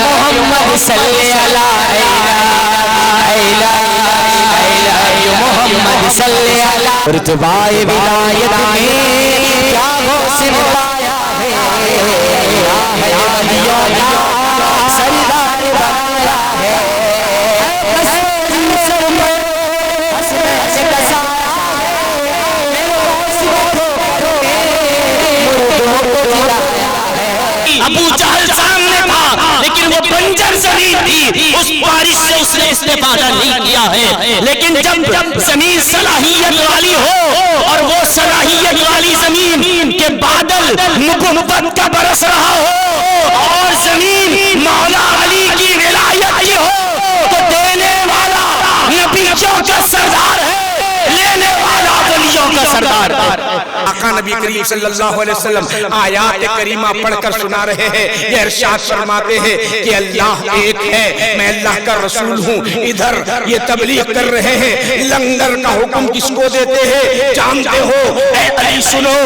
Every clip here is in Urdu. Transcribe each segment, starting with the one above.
محمد صلی اللہ محمد صلی اللہ ارتباء ولایت میں کیا حسن پایا ہے سردار بنایا ہے ابو جہل سامنے تھا لیکن وہ بنجر زمین تھی، اس بارش سے اس نے استفادہ نہیں کیا ہے. لیکن جب زمین صلاحیت والی ہو اور وہ صلاحیت والی زمین کے بادل نبوت کا برس رہا ہو اور زمین مولا علی کی ولایت کی ہو تو دینے والا نبیوں کا سردار ہے، لینے والا ولیوں کا سردار. آقا نبی کریم صلی اللہ علیہ وسلم آیات کریمہ پڑھ کر سنا رہے ہیں. یہ ارشاد فرماتے ہیں کہ اللہ ایک ہے، میں اللہ کا رسول ہوں. ادھر یہ تبلیغ کر رہے ہیں، لنگر کا حکم کس کو دیتے ہیں جانتے ہو؟ اے علی سنو،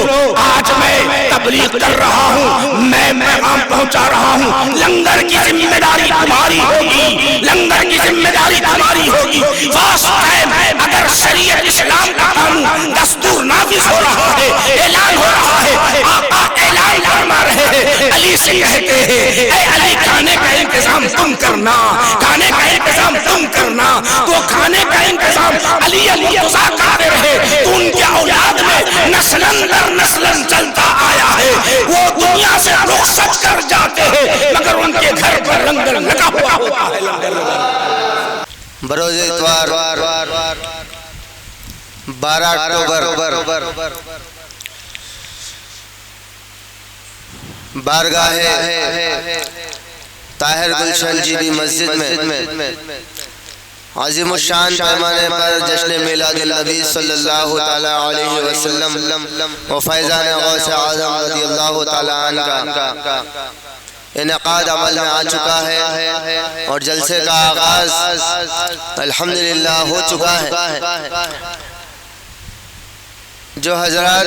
آج میں تبلیغ کر رہا ہوں، میں پیغام پہنچا رہا ہوں. لنگر کی ذمہ داری تمہاری ہوگی، لنگر کی ذمہ داری تمہاری ہوگی. اگر شریعت اسلام کا قانون دستور نافذ ہو رہا ہے، اعلان ہو رہا ہے، آقا اعلان فرما رہے ہیں، علی سے کہتے ہیں اے علی کھانے کا انتظام تم کرنا، کھانے کا انتظام تم کرنا. تو کھانے کا انتظام علی المرتضیٰ کرتے رہے تو ان کے اولاد میں نسلاً در نسلاً چلتا آیا ہے. وہ دنیا سے رخصت کر جاتے ہیں مگر ان کے گھر پر لنگر لگا ہوا ہوتا ہے. بروز اتوار 12 اکتوبر بارگاہ طاہر گلشن جی بھی مسجد میں عظیم الشان پیمانے پر جشن میلاد النبی صلی اللہ تعالیٰ علیہ وسلم و فیضان غوث اعظم رضی اللہ تعالیٰ عنہ کا انعقاد عمل میں آ چکا ہے اور جلسے کا آغاز الحمدللہ ہو چکا ہے. جو حضرات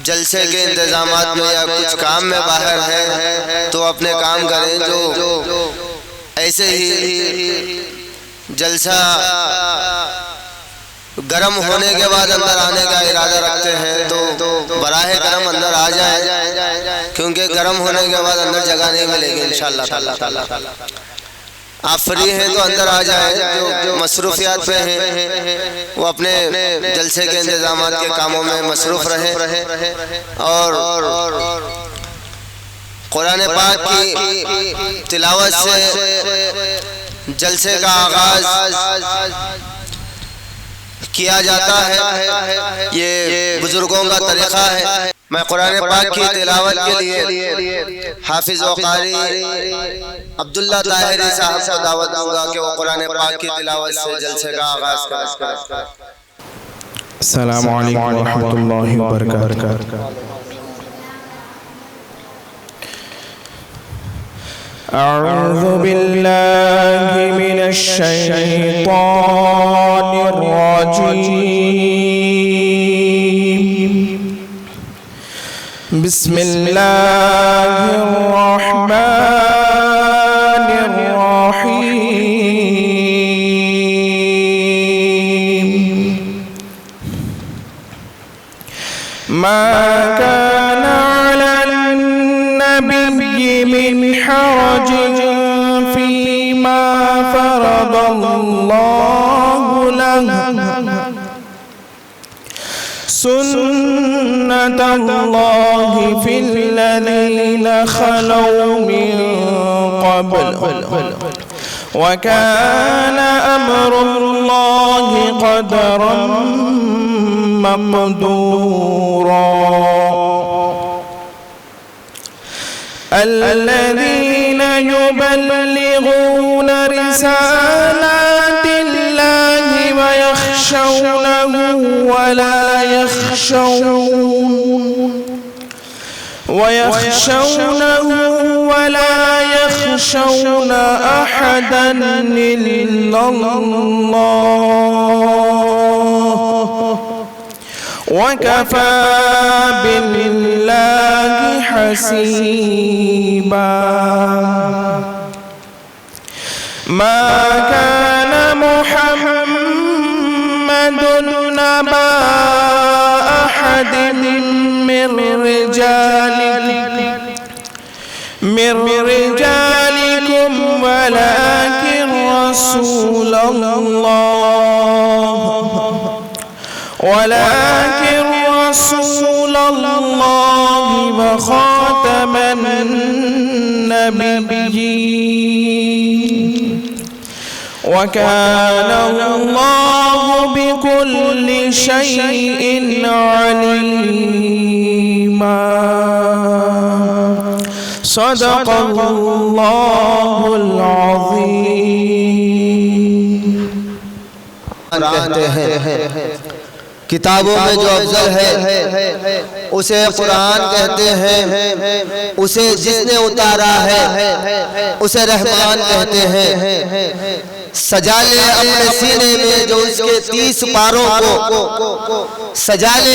جلسے کے انتظامات میں یا کچھ کام میں باہر ہیں تو اپنے کام کریں. جو ایسے ہی جلسہ گرم ہونے کے بعد اندر آنے کا ارادہ رکھتے ہیں تو براہ کرم اندر آ جائیں، کیونکہ گرم ہونے کے بعد اندر جگہ نہیں ملے گی انشاءاللہ تعالی. آپ فری ہیں تو اندر آ جائیں. جو مصروفیات پہ ہیں وہ اپنے جلسے کے انتظامات کے کاموں میں مصروف رہیں اور قرآن پاک کی تلاوت سے جلسے کا آغاز کیا جاتا ہے. یہ بزرگوں کا طریقہ ہے. میں قرآن پاک کی تلاوت کے لیے حافظ و قاری عبداللہ طاہری صاحب کو دعوت دوں گا کہ وہ قرآن پاک کی تلاوت سے جلسے کا آغاز کریں. السلام علیکم ورحمۃ اللہ وبرکاتہ. اعوذ باللہ من الشیطان الرجیم. بسم اللہ الرحمن الرحیم. ما كان على النبي من حرج فيما فرض الله له سنة الله في الذين خلوا من قبل وكان أمر الله قدرا مقدورا. الذين يبلغون رسالات الله ويخشونه ولا يخشون أحدا إلا الله وكفى بالله حسيبا ما كان محمد أبا أحد من رجالكم ولكن رسول الله وخاتم النبيين وكان الله بكل شيء عليما صدق الله العظيم. کہتے ہیں کتابوں میں جو افضل ہے اسے قرآن کہتے ہیں، اسے جس نے اتارا ہے اسے رحمان کہتے ہیں. سجا لے اپنے سینے میں جو اس کے 30 پاروں کو، سجا لے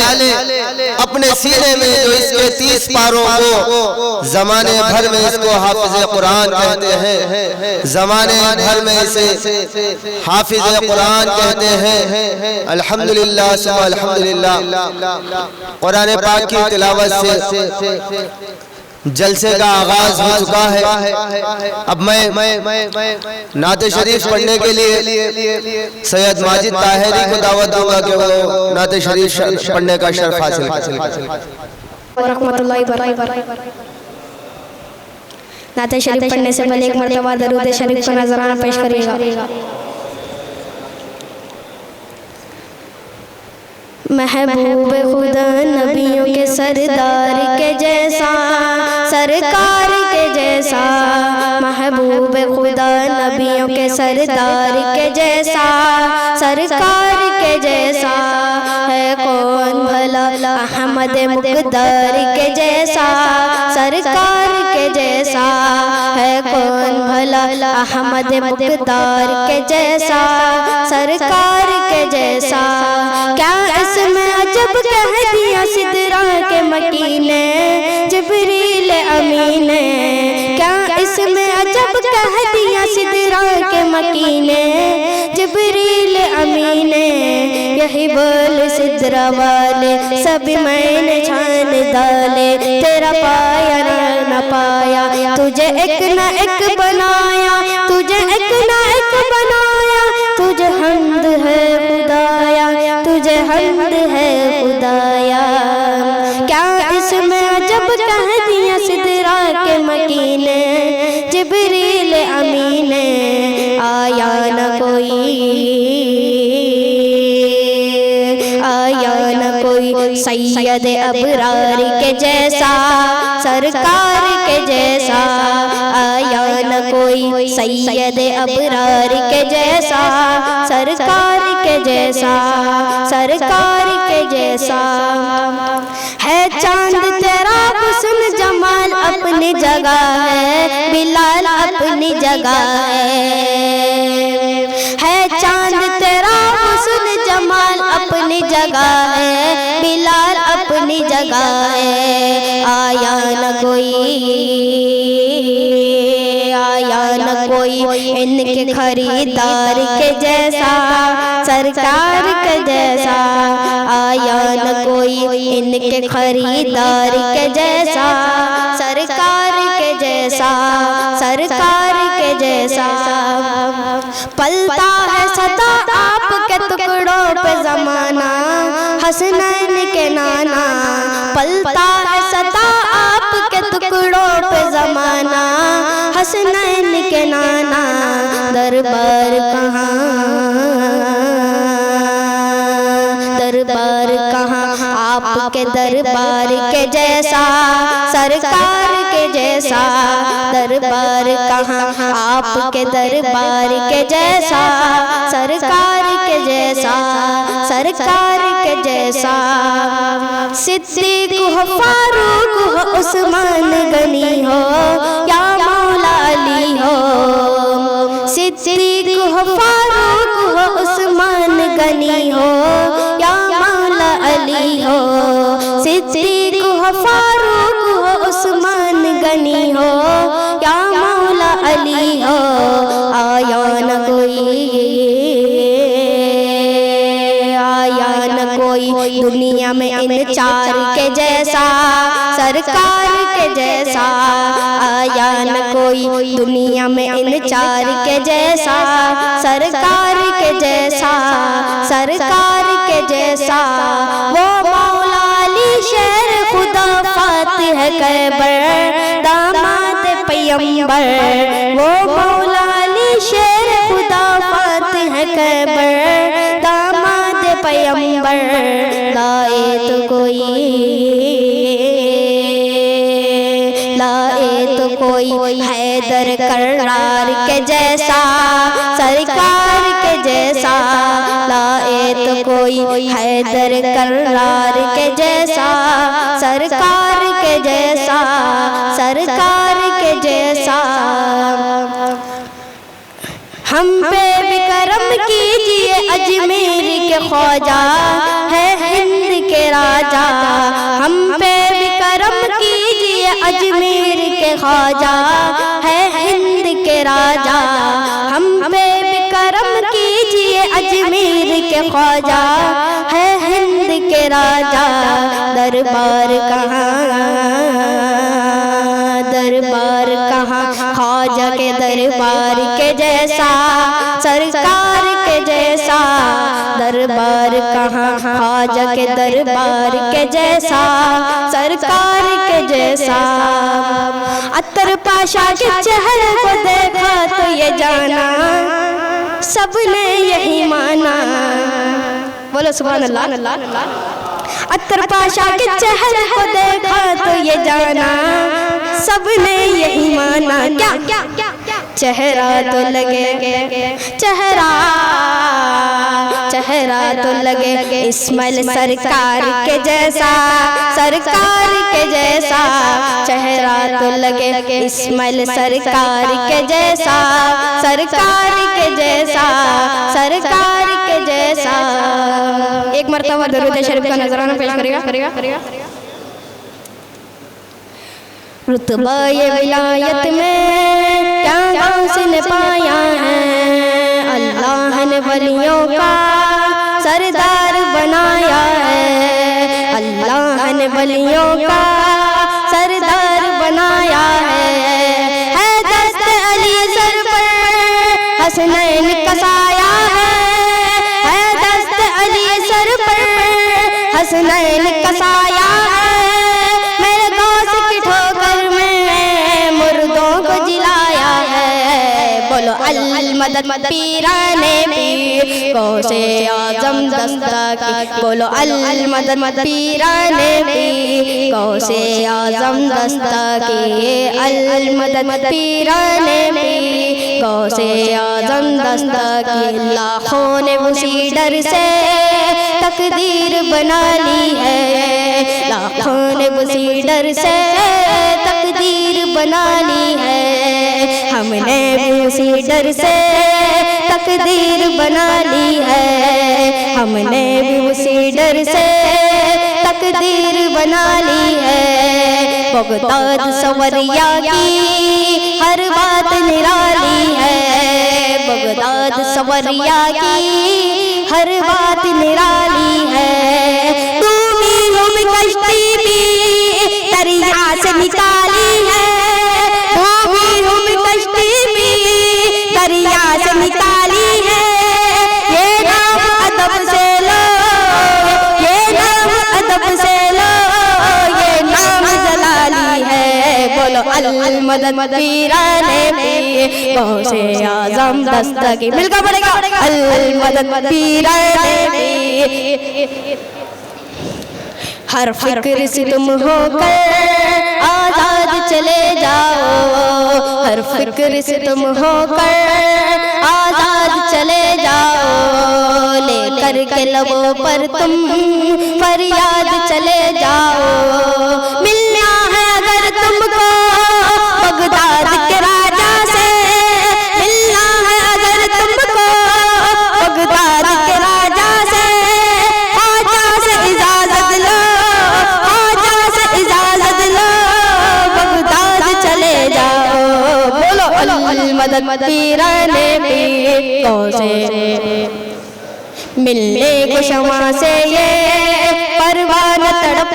اپنے سینے میں جو اس کے 30 پاروں کو. زمانے بھر میں اس کو حافظ قرآن کہتے ہیں، زمانے بھر میں اسے حافظ قرآن کہتے ہیں. الحمدللہ ثم الحمدللہ. قرآن پاک کی تلاوت سے جلسے کا آغاز ہو چکا ہے. اب میں نعت شریف پڑھنے کے لیے سید ماجد طاہری کو دعوت دوں گا کہ وہ نعت شریف پڑھنے کا شرف حاصل کریں. ورحمۃ اللہ وبرکاتہ. نعت شریف پڑھنے سے پہلے ایک مرتبہ درود شریف کا نذرانہ پیش کرے گا. محبوب خدا نبیوں کے سردار کے جیسا، سرکار کے جیسا. محبوب خدا نبیوں کے سردار کے جیسا، سرکار کے جیسا. ہے کون بھلا احمد مقدار کے جیسا، سرکار کے جیسا. ہے کون بھلا احمد مقدار کے جیسا، سرکار کے جیسا. کیا اس میں عجب کہہ دیا سدرا کے مکین نے، جبریل امین نے. کیا اس میں عجب کہہ دیا سدرا کے مکین نے، جبریل امین نے. یہی بول سدرا والے سب میں نے چھان ڈالے، تیرا پایا نہ پایا، تجھے ایک نہ ایک بنایا، تجھے ایک نہ ایک بنایا. تجھے حمد ہے خدایا، تجھے حمد ہے خدایا. کیا اس میں عجب کہہ دیا سدرا کے مکین نے، جبریل امین نے. آیا نہ کوئی، آیا نہ کوئی سید ابرار کے جیسا، سرکار کے جیسا. آیا نہ کوئی سید ابرار کے جیسا، سرکار کے جیسا، سرکار کے جیسا. ہے چاند تیرا حسن جمال اپنی جگہ ہے، بلال اپنی جگہ ہے. چاند تیرا حسن جمال اپنی جگہ ہے، بلال اپنی جگہ ہے. آیا نہ کوئی، آیا نہ کوئی ان کے خریدار کے جیسا، سرکار کے جیسا. آیا نہ کوئی ان کے خریدار کے جیسا، سرکار کے جیسا، سرکار کے جیسا. پلتا ہے سدا آپ کے ٹکڑوں پہ زمانہ، حسنین کے نانا. پلتا ہے سدا آپ کے ٹکڑوں پہ زمانہ، حسنین کے نانا. دربار کہاں، دربار کہاں آپ کے دربار کے جیسا، سرکار کے جیسا. دربار کہاں آپ کے دربار کے جیسا، سرکار کے جیسا، سرکار کے جیسا. صدیق ہو، فاروق ہو، عثمان غنی ہو، یا مولا علی ہو. صدیق ہو، فاروق ہو، عثمان غنی ہو، یا مولا علی ہو. صدیق ہو، فاروق ہو، عثمان میں ان چار کے جیسا سرکار کے جیسا آیا نہ کوئی دنیا میں ان چار کے جیسا سرکار کے جیسا سرکار کے جیسا وہ مولا علی شیر خدا فاتح کیبر داماد پیمبر وہ مولا علی شیر خدا فاتح کیبر داماد پیمبر لائے تو کوئی حیدر کرار کے جیسا سرکار کے جیسا لائے تو کوئی حیدر کرار کے جیسا سرکار کے جیسا سرکار کے جیسا ہم پہ بھی کرم کیجئے اجمیر کے خواجہ ہے ہند کے راجہ ہم پہ بھی کرم کیجئے اجمیر کے خواجہ ہے ہند کے راجہ ہم پہ بھی کرم کیجئے اجمیر کے خواجہ ہے ہند کے راجہ دربار کہاں خواجہ کے دربار کے جیسا سرکار کے جیسا دربار کہاں خواجہ کے دربار کے جیسا سرکار کے جیسا عطر پاشا کے چہرے کو دیکھا تو یہ جانا سب نے یہی مانا بولو سبحان اللہ عطر پاشا کے چہرے کو دیکھا تو یہ جانا سب نے یہی مانا کیا چہرہ تو لگے چہرہ تو لگے اسماعیل سرکار کے جیسا سرکار کے جیسا چہرہ تو لگے اسماعیل سرکار کے جیسا سرکار کے جیسا سرکار کے جیسا ایک مرتبہ درود شریف کا نذرانہ پیش کرے گا رتبہ یہ ولایت میں کیا غوث نے پایا ہے اللہ نے ولیوں کا سردار بنایا ہے اللہ نے ولیوں کا سردار بنایا ہے دست علی سر پر حسنین کا سایہ ہے دست علی سر پر حسنین کا سایہ ہے المدد پیرانے پیر غوثِ اعظم دستگی بولو المدد پیرانے پیر غوثِ اعظم دستگی المدد پیرانے پیر غوثِ اعظم دستگی لاکھوں نے اسی ڈر سے تقدیر بنا لی ہے لاکھوں نے اسی ڈر سے تقدیر بنا لی ہے ہم نے بھی اسی ڈر سے تقدیر بنا لی ہے ہم نے بھی اسی ڈر سے تقدیر بنا لی ہے بغداد سوریا کی ہر بات نرالی ہے بغداد سوریا کی ہر بات نرالی ہے تمہیں کشتی بھی دریا سے نکالی ہے دریا سے نکالی ہے یہ نام ادب سے لو یہ نام ادب سے لو یہ نام جلالی ہے بولو المدد پیرانے پیر غوثِ اعظم دستگی مل کر پڑے گا المدد پیرانے پیر ہر فکر سے تم ہو کر آزاد چلے جاؤ ہر فکر سے تم ہو کر آزاد چلے جاؤ لے کر کے لبوں پر تم فریاد چلے جاؤ ملنا ہے اگر تم کو بغداد کے راجہ سے ملنا ہے اگر تم کو بغداد کے راجہ سے خواجہ سے اجازت لو خواجہ سے اجازت لو بغداد چلے جاؤ بولو المدد پیرانے پیر غوثِ ملنے کو شمع سے یہ پرواز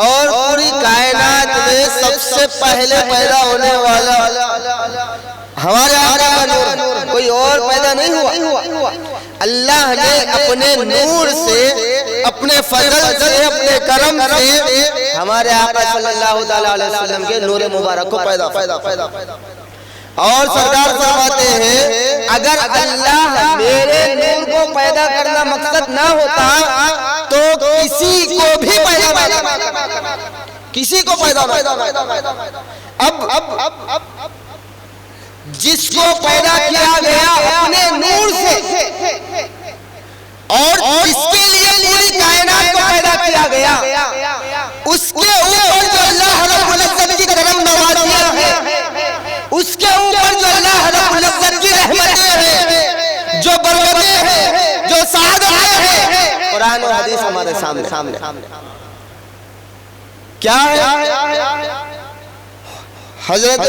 اور پوری کائنات میں سب سے پہلے پیدا ہونے والا ہمارے آقا کا نور، کوئی اور پیدا نہیں ہوا۔ اللہ نے اپنے نور سے، اپنے فضل سے، اپنے کرم سے ہمارے آقا صلی اللہ علیہ وسلم کے نور مبارک کو پیدا۔ اور سرکار فرماتے ہیں اگر اللہ میرے نور کو پیدا کرنا مقصد نہ ہوتا تو کسی کو بھی پیدا نہ، کسی کو پیدا نہ۔ اب جس کو پیدا کیا گیا اپنے نور سے، اور جس کے لیے پوری کائنات کو پیدا کیا گیا، اس کے اوپر جو اللہ رب العزت کی کرم نوازیاں ہیں، اس کے اوپر جو اللہ رب العزت کی رحمتیں ہیں، جو برکتیں ہیں، جو سعادتیں ہیں، قرآن و حدیث ہمارے سامنے کیا ہے؟ حضرت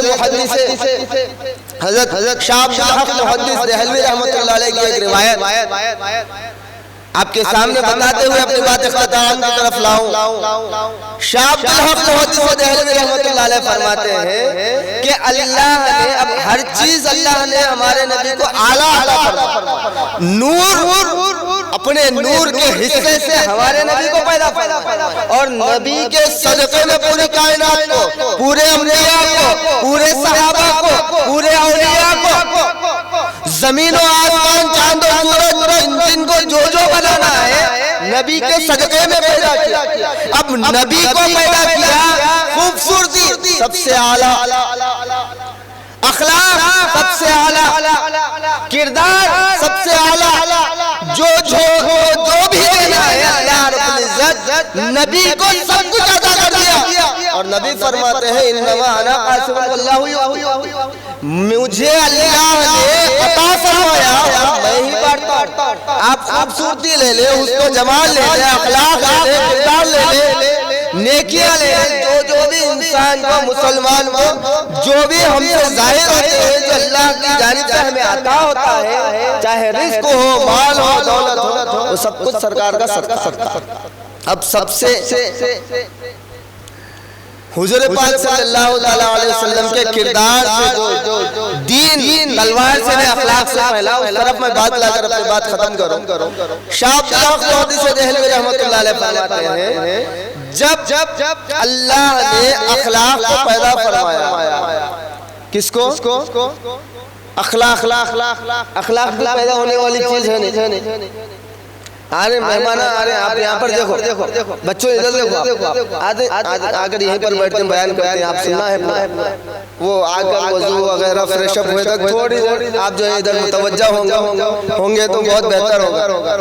شاہ عبد الحق محدث دہلوی رحمۃ اللہ علیہ کی ایک روایت آپ کے سامنے بتاتے ہوئے اپنی بات اختتام کی طرف لاؤں۔ شاہ عبد الحق محدث دہلوی رحمۃ اللہ علیہ فرماتے ہیں کہ اللہ نے اب ہر چیز اللہ نے ہمارے نبی کو اعلیٰ عطا فرمایا، نور اپنے نور کے حصے سے ہمارے نبی کو پیدا فرمایا، اور نبی کے صدقے میں پوری کائنات کو، پورے انبیاء کو، پورے صحابہ کو، پورے اولیاء کو، زمین و آسمان، چاند و سورج، جن کو جو بنانا ہے نبی کے صدقے میں پیدا کیا۔ اب نبی کو پیدا کیا، خوبصورتی سب سے اعلیٰ، اخلاق سب سے اعلیٰ، کردار سب سے اعلیٰ، جو بھی دینا ہے اللہ رب العزت نبی کو سب کچھ عطا کر دیا۔ اور نبی فرماتے ہیں انما انا قاسم واللہ، مجھے اللہ نے عطا فرمایا، میں ہی بانٹتا ہوں۔ آپ خوبصورتی لے لیں، اس کو جمال لے لیں، اخلاق لے لیں، کردار لے لیں، نیکیاں لے لیں، جو بھی انسان کو، مسلمان کو جو بھی ہم سے ظاہر ہوتے ہیں، جو اللہ کی جانب سے ہمیں عطا ہوتا ہے، چاہے رزق ہو، مال ہو، دولت ہو، وہ سب کچھ سرکار کا صدقہ۔ اب سب سے حضور پاک صلی اللہ علیہ وسلم کے کردار سے جو دین تلوار سے میں اخلاق سے پھیلا، اس طرف میں بات لا کر اپنی بات ختم کروں۔ شاہ عبد الحق محدث دہلوی رحمۃ اللہ علیہ فرماتے ہیں جب اللہ نے اخلاق کو پیدا فرمایا، کس کو؟ اخلاق کی پیدا ہونے والی چیز ہے نہیں۔ آرے مہمان آرے آپ یہاں پر دیکھو، بچوں ادھر دیکھو، آ کر یہیں پر بیٹھتے ہیں، بیان کرتے ہیں، آپ سننا ہے، وہ آ کر وضو وغیرہ فریش اپ ہوئے تک تھوڑی دیر آپ جو ہے ادھر متوجہ ہوں گے تو بہت بہتر ہوگا۔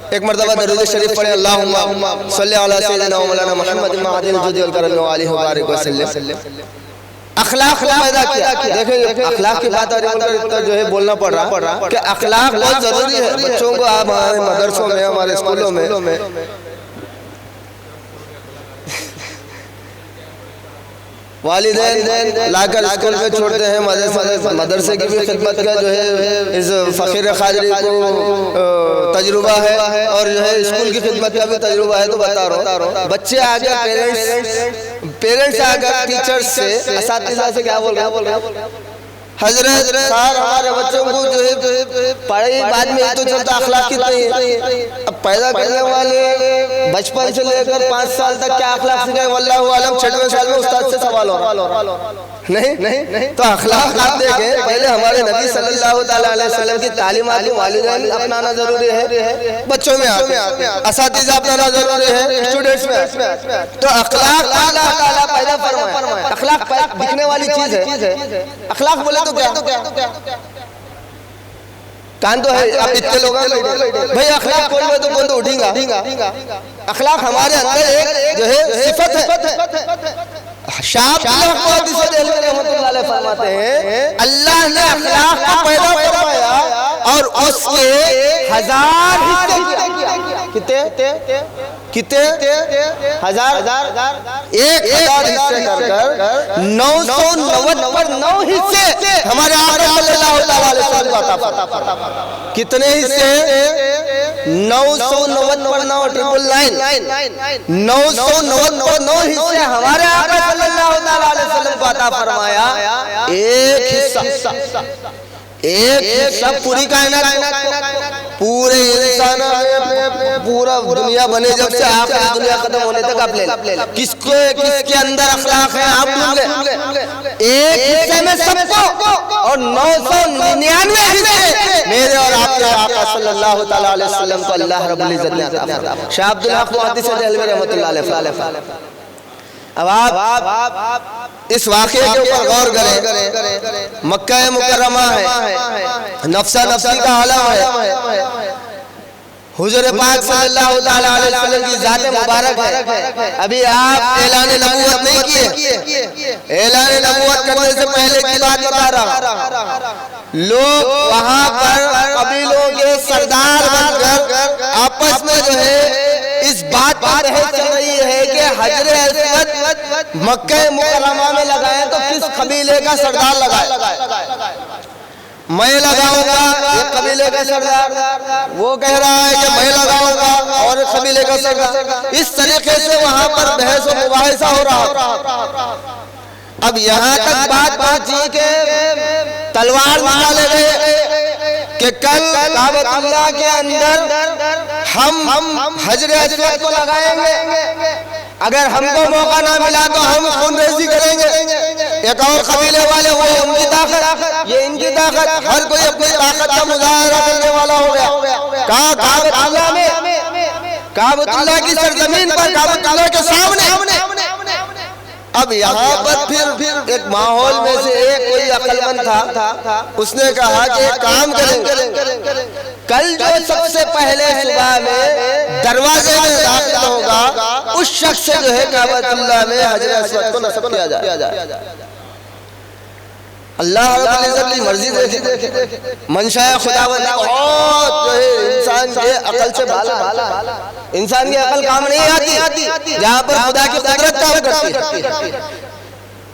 ایک مرتبہ درود شریف پڑھیں، اللہم صلی علی سیدنا و مولانا محمد معدن الجود والکرم وعلیہ وبارک وسلم۔ اخلاق پیدا کیا، دیکھیں اخلاق کی بات اتنا جو ہے بولنا پڑ رہا کہ اخلاق بہت ضروری ہے۔ بچوں کو آپ ہمارے مدرسوں میں، ہمارے اسکولوں میں والدین لا کر اسکول میں چھوڑتے ہیں، مدرسے کی بھی خدمت کا جو ہے اس فقیر قادری کو تجربہ ہے، اور جو ہے اسکول کی خدمت کا بھی تجربہ ہے، تو بتا رہا ہوں بچے آگے پیرنٹس آگے ٹیچرز سے، اساتذہ سے کیا بول رہے ہیں؟ حضرت صاحب ہمارے بچوں کو جو ہے پڑھائی بعد میں تو چلتا، اخلاق کتنی ہے؟ اب پیدا کرنے والے بچپن سے لے کر 5 سال تک کیا اخلاق سکھائے، واللہ عالم 6ویں سال میں استاد سے سوال ہو رہا نہیں۔ تو اخلاق آپ دیکھیں، پہلے ہمارے نبی صلی اللہ علیہ وسلم کی تعلیمات کو والدین اپنانا ضروری ہے، بچوں میں اساتذہ اپنانا ضروری ہے، اسٹوڈنٹس میں۔ تو اخلاق اللہ تعالیٰ پیدا فرمایا، اخلاق دکھنے والی چیز ہے۔ اخلاق بولے تو کیا؟ کان تو ہے، آپ اتنے لوگ بھائی اخلاق بول رہے تو کون تو اٹھیں گا۔ اخلاق ہمارے اندر ایک جو ہے صفت ہے۔ شاہ عبد الحق محدث دہلوی رحمۃ اللہ علیہ فرماتے ہیں اللہ نے اخلاق کو پیدا فرمایا اور اس کے 1000 حصے کیا، کتنے 1000 1000 حصے کر 999 حصے ہمارے آقا صلی اللہ علیہ وسلم عطا فرمایا۔ کتنے حصے؟ 999 حصے ہمارے آقا صلی اللہ علیہ وسلم کو عطا فرمایا۔ ایک حصہ پوری کائنات، پورے انسان، پورا دنیا بنے جب سے آخر دنیا ختم ہونے تک آپ لے لیں، کس کے اندر اخلاق ہیں آپ ڈھونڈ لیں، ایک حصے میں سب کو، اور 999 حصے میرے اور آپ کے آقا صلی اللہ علیہ وسلم کو اللہ رب العزت نے عطا فرمایا۔ شاہ عبد الحق محدث دہلوی رحمۃ اللہ علیہ۔ اب آپ اس واقعے کے اوپر غور کریں، مکہ مکرمہ ہے، نفسا نفسی کا عالم ہے، حضور پاک صلی اللہ علیہ وسلم کی ذات مبارک ہے۔ ابھی آپ اعلان نبوت نہیں کیے، اعلان نبوت کرنے سے پہلے کی بات بتا رہا ہوں۔ لوگ وہاں پر قبیلوں کے سردار بن کر آپس میں جو ہے اس بات پر بحث چل رہی ہے کہ حجر اسود مکہ مکرمہ میں لگائیں تو کس قبیلے کا سردار لگائے۔ میں لگاؤں گا، یہ قبیلے کا سردار، وہ کہہ رہا ہے کہ میں لگاؤں گا اور قبیلے کا سردار، اس طریقے سے وہاں پر بحث و مباحثہ ہو رہا۔ اب یہاں تک بات پہنچی کہ تلوار نکالے گئے کہ کل کعبۃ اللہ کے اندر ہم حجر اسود کو لگائیں گے، اگر ہم کو موقع نہ ملا تو ہم خون ریزی کریں گے۔ ایک اور قبیلے والے، وہ ان کی طاقت، یہ ان کی طاقت، ہر کوئی اپنی طاقت کا مظاہرہ کرنے والا ہو گیا۔ کہا کعبۃ اللہ میں، کعبۃ اللہ کی سرزمین پر، کعبۃ اللہ کے سامنے۔ اب یہاں پر پھر ایک ماحول میں سے ایک کوئی عقل مند تھا، اس نے کہا کہ ایک کام کریں گے، کل جو سب سے پہلے صبح میں دروازے میں داخل ہوگا اس شخص سے جو ہے کعبۃ اللہ میں حجر اسود کو نصب کیا جائے۔ اللہ رب العزت کی مرضی دیکھیں، منشاء خداوند بہت جو ہے انسان کے عقل سے بالا، انسان کی عقل کام نہیں آتی جہاں پر خدا کی قدرت کام کرتی ہے۔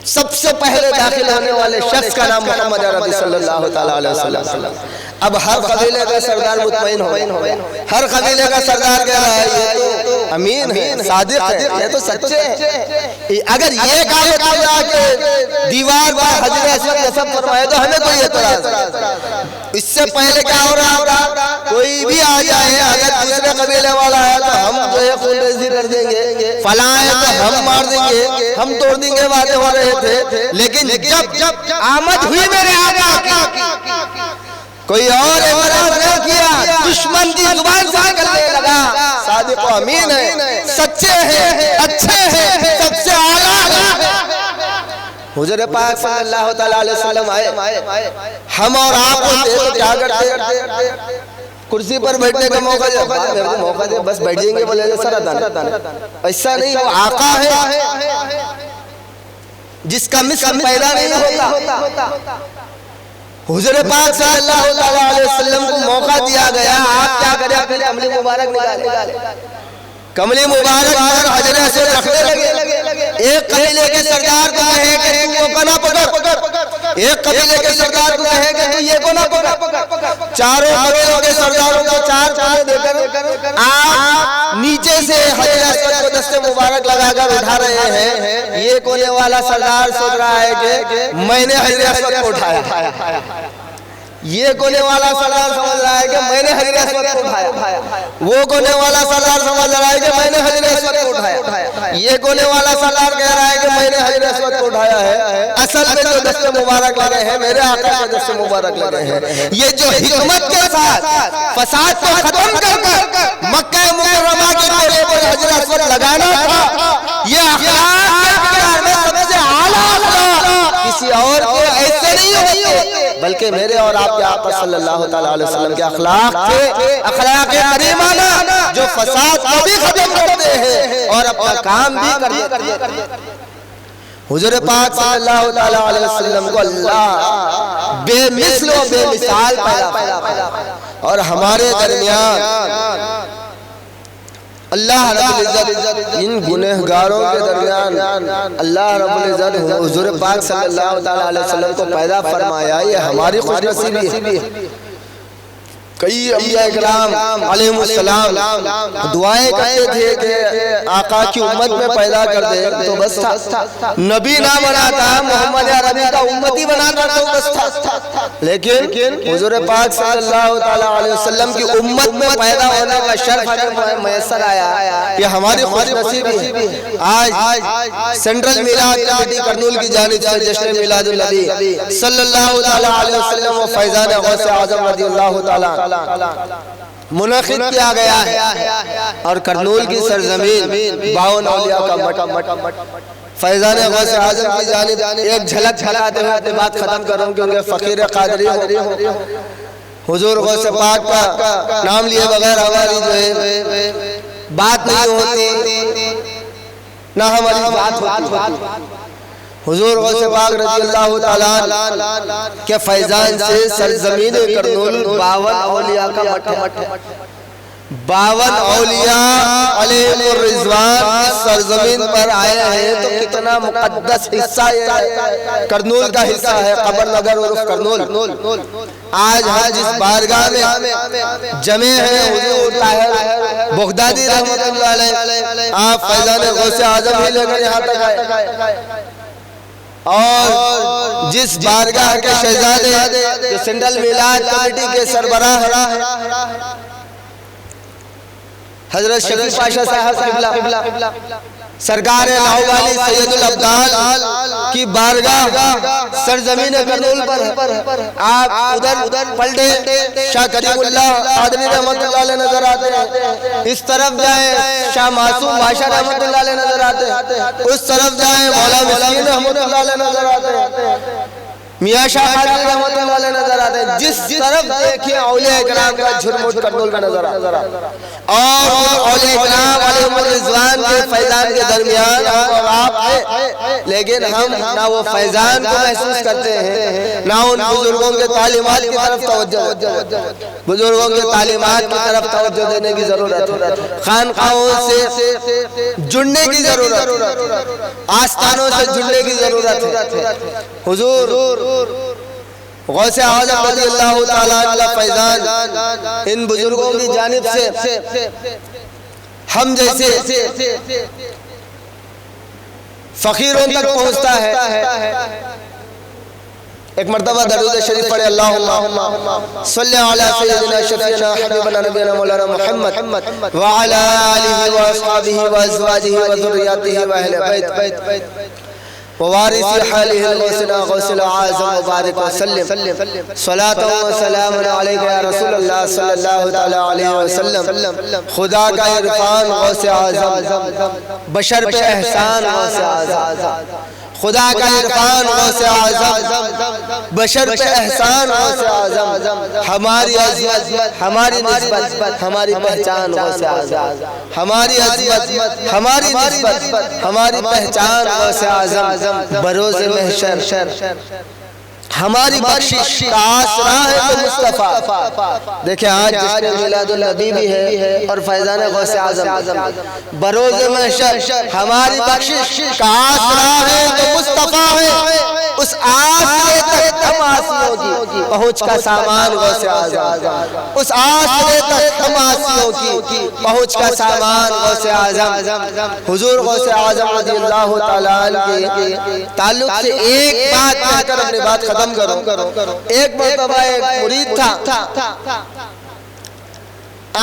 سب سے پہلے داخل ہونے والے شخص کا نام محمد عربی صلی اللہ علیہ وسلم۔ اب ہر قبیلے کا سردار مطمئن ہو، ہر قبیلے کا سردار کہہ رہا ہے یہ تو امین ہے، صادق ہے، یہ تو سچے ہیں۔ اگر یہ کعبۃ اللہ کے دیوار پر حجر اسود نصب فرمائے تو ہمیں کوئی اعتراض نہیں۔ اس سے پہلے کیا ہو رہا ہوگا، کوئی بھی آ جائے، اگر دوسرے قبیلے والا ہے تو ہم جو ہے خون ریزی کر دیں گے، فلاں ہے تو ہم مار دیں گے، ہم توڑ دیں گے، باتیں ہو رہے تھے۔ لیکن جب آمد ہوئی میرے آقا کی، کوئی اور اعتراض نہ کیا، دشمن کی زبان سے نکلنے لگا صادق و امین ہے، سچے ہیں، اچھے ہیں، سب سے اعلیٰ ہے۔ حضور پاک صلی اللہ علیہ وسلم آئے، ہم اور آپ ہوتے تو کیا کرتے؟ کرسی پر بیٹھنے کا موقع دے، موقع دے، بس بیٹھ جائیں گے، بولے سر ایسا نہیں، وہ آقا ہے جس کا مثل پیدا نہیں ہوتا۔ حضور پاک صلی اللہ علیہ وسلم کو موقع دیا گیا، آپ کیا کریں؟ اپنے کملی مبارک نکالے، کملی مبارک پر حجر اسود رکھنے لگے۔ ایک قبیلے کے سردار کو کہے کہ تو وہ کو نہ پکڑ، ایک قبیلے کے سردار کو کہے کہ تو یہ کو نہ پکڑ، چاروں قبیلوں کے سرداروں کو چار چاندے دے کر آپ نیچے سے حجر اسود کو دست مبارک لگا کر اٹھا رہے ہیں۔ یہ کونے والا سردار سوچ رہا ہے کہ میں نے حجر اسود کو اٹھایا، یہ کونے والا سردار سمجھ رہا ہے کہ میں نے حجر اسود کو اٹھایا، وہ کونے والا سردار سمجھ رہا ہے کہ میں نے حجر اسود کو اٹھایا، یہ کونے والا سردار کہہ رہا ہے کہ میں نے حجر اسود کو اٹھایا ہے۔ اصل میں جو دست مبارک لگے ہیں میرے آقا کے دست مبارک لگے ہیں۔ یہ جو حکمت کے ساتھ فساد کو ختم کر کر مکہ مکرمہ کے کونے پر حجر اسود لگانا تھا، یہ اخلاق کے اعتبار میں سب سے اعلیٰ اخلاق کسی اور کے ایسے نہیں ہوتے، بلکہ میرے اور آپ کے آقا صلی اللہ علیہ وسلم کے اخلاق تھے، اخلاق کریمانہ جو فساد کو بھی ختم کرتے ہیں اور اپنا کام بھی کرتے ہیں۔ حضور پاک صلی اللہ تعالی علیہ وسلم کو اللہ بے مثل و بے مثال پیدا فرمایا، اور ہمارے درمیان اللہ رب العزت ان گنہگاروں کے درمیان اللہ رب العزت حضور پاک صلی اللہ تعالی علیہ وسلم کو پیدا فرمایا، یہ ہماری خوش نصیبی ہے۔ کئی انبیاء اکرام علیہ السلام دعائیں کرتے تھے کہ آقا کی امت میں پیدا کر دے تو بس تھا، نبی نہ بناتا، محمد عربی کا امتی بناتا تو بس تھا، لیکن حضور پاک صلی اللہ علیہ وسلم کی امت میں پیدا ہونے کا شرف ہمیں میسر آیا، یہ ہماری خوش نصیبی ہے۔ آج سینٹرل میلاد کمیٹی کرنول کی جانب سے جشن میلاد النبی صلی اللہ علیہ وسلم و فیضان غوث اعظم رضی اللہ تعالی منعقد کیا گیا ہے، اور کرنول کی سرزمین 52 اولیاء کا مٹ فیضان غوث اعظم کی جانب ایک جھلک جھلاتے ہوئے اپنی بات ختم کروں کیونکہ فقیر قادری ہو، حضور غوث پاک کا نام لیے بغیر ہماری جو ہے بات نہیں ہوتی، نہ ہماری بات ہوتی۔ حضور غوث پاک رضی اللہ تعالیٰ کے فیضان سے سرزمین کرنول 52 اولیاء کا مٹ ہے، 52 اولیاء علیہم الرضوان سرزمین پر آئے ہیں، تو کتنا مقدس حصہ یہ کرنول کا حصہ ہے، قبر نگر عرف کرنول۔ آج ہم جس بارگاہ میں جمع ہیں حضور طاہر بغدادی رحمت اللہ علیہ، آپ فیضان غوث اعظم ہی لے کر یہاں تک آئے، اور جس بارگاہ کے شہزادے جو سینٹرل میلاد کمیٹی کے سربراہ ہیں حضرت شفیع پاشا صاحب سرکار لاہوالی سید الابدال کی بارگاہ سرزمین کرنول پر آپ ادھر پلٹے شاہ کریم اللہ قادری رحمت اللہ علیہ نظر آتے ہیں، اس طرف جائیں شاہ معصوم بادشاہ رحمت اللہ علیہ نظر آتے ہیں، اس طرف جائیں مولا مسکین رحمت اللہ علیہ نظر آتے ہیں، میاں شاہ قادری رحمت اللہ علیہ نظر آتے ہیں، جس طرف دیکھیں اولیاء اکرام کا جھرمٹ کرنول کا نظر آتا ہے، اور اولیاء اکرام علیہم الرضوان کے فیضان کے درمیان اور آپ ہیں، لیکن ہم نہ وہ فیضان کو محسوس کرتے ہیں، نہ ان بزرگوں کے تعلیمات کی طرف توجہ، بزرگوں کے تعلیمات کی طرف توجہ دینے کی ضرورت ہے، خانقاہوں سے جڑنے کی ضرورت ہے، آستانوں سے جڑنے کی ضرورت ہے۔ حضور غوث اعظم رضی اللہ تعالیٰ عنہ فیضان ان بزرگوں کی جانب سے ہم جیسے فقیروں تک پہنچتا ہے۔ ایک مرتبہ درود شریف پڑھے، اللہم صلی علی سیدنا شفیعنا حبیبنا نبینا مولانا محمد وعلی آلہ واصحابہ وازواجہ وذریاتہ واہل بیت ووارث حاله الغوثنا غوث العظم مبارک وسلم صلاة و سلام علیکہ یا رسول اللہ صلی اللہ علیہ وسلم۔ خدا کا عرفان غوث اعظم، بشر پہ احسان غوث اعظم، خدا کا عرفان غوث اعظم، بشر پہ احسان غوث اعظم، ہماری عظمت، ہماری نسبت، ہماری پہچان غوث اعظم، ہماری عظمت، ہماری نسبت، ہماری پہچان غوث اعظم، بروز محشر ہماری بخشش کا آسرا ہے تو مصطفیٰ۔ دیکھیں آج جشن میلاد النبی بھی ہے اور فیضان غوث اعظم، بروز محشر ہماری بخشش کا آسرا ہے تو مصطفیٰ ہے، اس آسرے تک ہم آسیوں کی پہنچ کا سامان غوث اعظم، اس آسرے تک ہم آسیوں کی پہنچ کا سامان غوث اعظم۔ حضور غوث اعظم رضی اللہ تعالیٰ عنہ کے تعلق سے ایک بات کہہ کر اپنی بات ختم کرو۔ ایک مرتبہ ایک مرید تھا،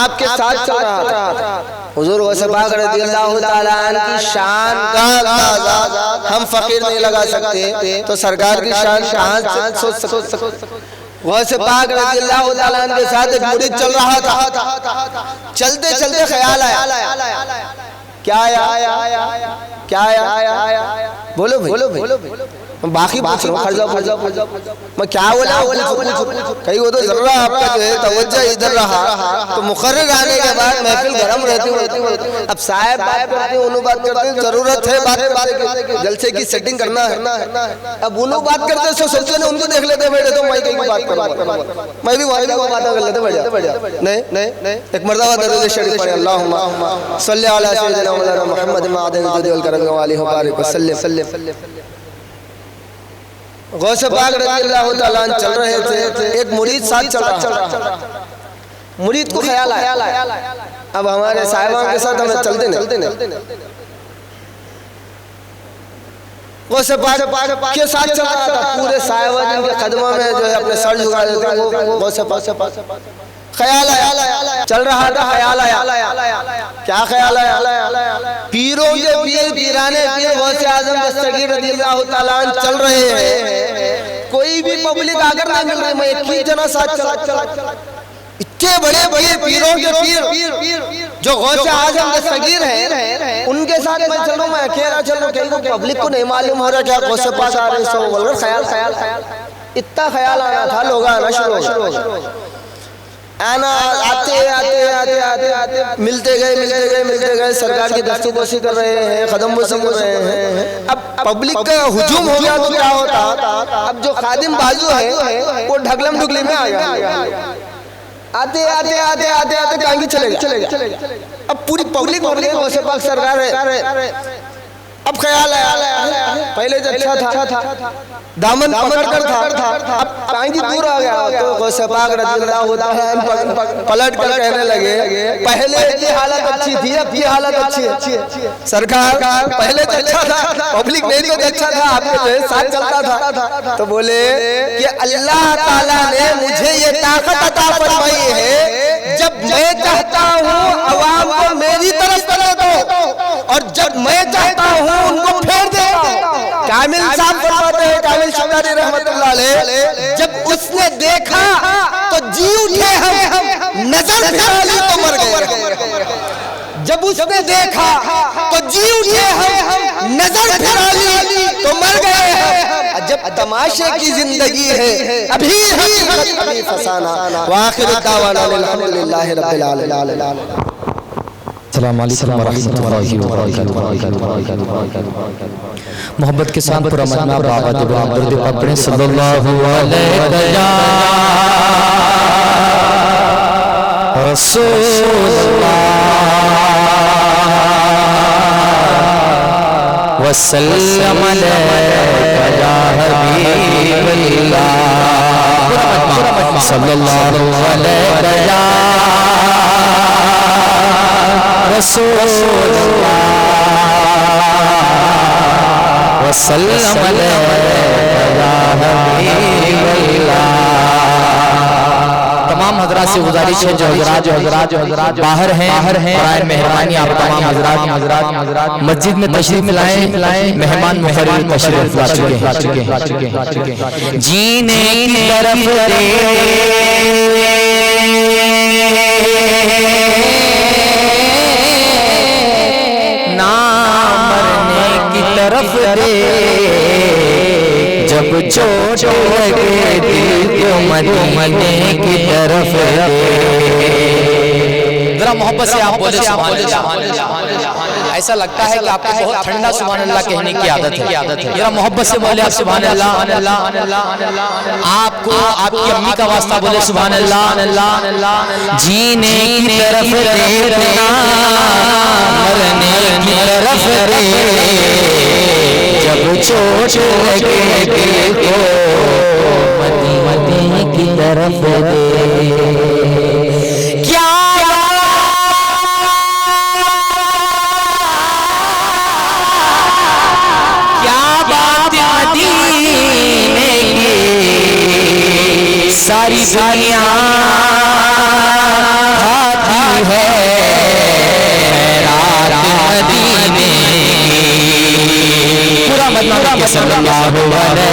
آپ کے ساتھ چل رہا تھا، حضور غوث پاک رضی اللہ تعالیٰ عنہ کی شان کا اندازہ ہم فقیر نہیں لگا سکتے، تو سرکار کی شان کہاں سے سوچ سکتے۔ غوث پاک رضی اللہ تعالیٰ عنہ کے ساتھ ایک مرید چل رہا تھا، چلتے چلتے خیال آیا، کیا آیا؟ بولو بھائی، باقی پوچھ رہا ہوں، کھڑ جاؤ میں کیا بولا کہیں وہ تو ذرہ آپ کا جو ہے توجہ ادھر رہا تو مقرر آنے کے بعد محفل گرم رہتی ہوتی، اب صاحب بات کرتے ہیں انہوں بات کرتے ہیں، ضرورت ہے بات کی جلسے کی سیٹنگ کرنا ہے، اب انہوں بات کرتے ہیں سوچتے ہیں ان کو دیکھ لیتے بیٹھے تو میں کہیں بات کروں، میں بھی وہاں کو باتیں کر لیتے بیٹھ جا نہیں ایک مرتبہ درود شریف پڑھیں اللہم صلی علی سیدنا مولانا محمد معدن الجود والکرم وآلہ وبارک وسلم۔ غوث پاک رضی اللہ تعالیٰ عنہ چل رہے تھے، ایک مرید ساتھ چل رہا، مرید کو خیال آیا اب ہمارے صاحبان کے ساتھ ہمیں چلتے نہیں، غوث پاک کے ساتھ چل رہا تھا، پورے صاحبان جن کے قدموں میں جو ہے اپنے سر جھکا دیتے ہیں، وہ غوث پاک خیال آیا، چل رہا تھا خیال آیا، کیا خیال آیا؟ پیروں کے پیر پیرانے پیر غوث اعظم دستگیر رضی اللہ تعالیٰ عنہ چل رہے ہیں، کوئی بھی پبلک آگر نہیں مل رہی، میں ایک ہی جنہ ساتھ چلا، اتنے بڑے بڑے پیروں کے پیر جو غوث اعظم دستگیر ہیں ان کے ساتھ میں چل رہا ہوں، میں اکیلا چل رہا ہوں، کہیں پبلک کو نہیں معلوم ہو رہا کیا غوث پاک آ رہے ہیں، سو بول رہا خیال اتنا خیال آنا تھا، لوگ آنا شروع آنا آتے ملتے گئے سرکار کی دستو بوسی کر رہے ہیں، قدم بوسی کر رہے ہیں، اب پبلک کا ہجوم ہو گیا تو کیا ہوتا، اب جو خادم بازو ہے وہ ڈھگلم ڈھگلی میں آ گیا، آتے کہیں گے چلے گا، اب پوری پبلک غوث پاک سرکار ہے، اب خیال آیا پہلے جو اچھا تھا دامن پکڑ کر تھا، اب کہیں دور آ گیا تو غوث پاک رضی اللہ تعالیٰ پلٹ کر کہنے لگے پہلے یہ حالت اچھی تھی اب یہ حالت اچھی ہے، سرکار پہلے تو اچھا تھا، پبلک نہیں تو اچھا تھا، آپ کے ساتھ چلتا تھا، تو بولے کہ اللہ تعالیٰ نے مجھے یہ طاقت عطا فرمائی ہے، جب میں چاہتا ہوں عوام کو میری طرف کرے دو اور جب میں چاہتا ہوں ان کو پھیر دیتا ہوں۔ کامل صاحب فرماتے ہیں، کامل شکاری رحمت اللہ علیہ، جب اس نے دیکھا تو جی اٹھے ہم، نظر پھیرا لی تو مر گئے، جب اس نے دیکھا تو جی اٹھے ہم، نظر پھیرا لی تو مر گئے ہیں، جب تماشے کی زندگی ہے ابھی فسانہ۔ وآخر دعوانا الحمدللہ رب العالمین۔ السلام علیکم ورحمۃ اللہ وبرکاتہ۔ محبت کے ساتھ پورا مجمع بابا درود پاک پڑھیں صلی اللہ علیہ رسول اللہ وسلم علیہ یا حبیب اللہ صلی اللہ علیہ رسول اللہ وسلم علیہ یا حبیب اللہ۔ تمام حضرات سے گزارش ہے جو حضرات باہر ہیں برائے مہربانی آپ تمام حضرات مسجد میں تشریف لائیں، مہمان مقرر تشریف لا چکے ہیں۔ جینے کی طرف طرف دے، جب چوٹ لگے دل کو مدینے کی طرف دے۔ ذرا محبت سے آپ بولے سبحان اللہ، ایسا لگتا ہے کہ آپ کو بہت ٹھنڈا سبحان اللہ کہنے کی عادت ہے، ذرا محبت سے بولے آپ سبحان اللہ، آپ کو آپ کی امی کا واسطہ بولے سبحان اللہ۔ جینے کی طرف دیکھنا، مرنے کی طرف دے، جب چوٹ لگے دل کو مدینے کی طرف دے۔ ساری دنیا آتی ہے رات مدینے، پورا مدینہ صلی اللہ علیہ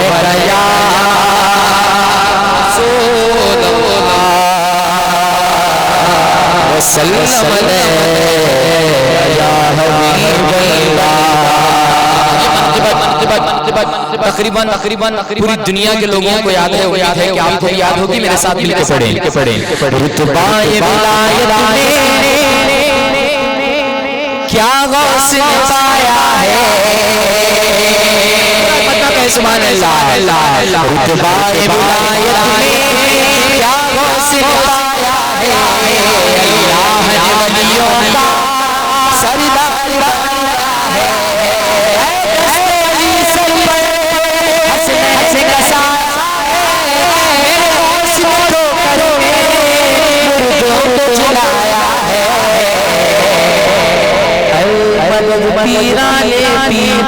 وسلم یا حبیب اللہ۔ تقریباً پوری دنیا کے لوگوں کو یاد ہے کہ آپ کو یاد ہوگی، میرے ساتھ مل کے پڑھیں۔ رتبہ ولایت میں کیا غوث نے پایا ہے، سبحان اللہ۔ رتبہ ولایت میں کیا غوث نے پایا ہے، اللہ نے ولیوں کا سردار بنایا ہے، علی سر پر حسن کا سایہ ہے، میرے غوث کو کرو مردوں کو جلایا ہے، مدد پیرانے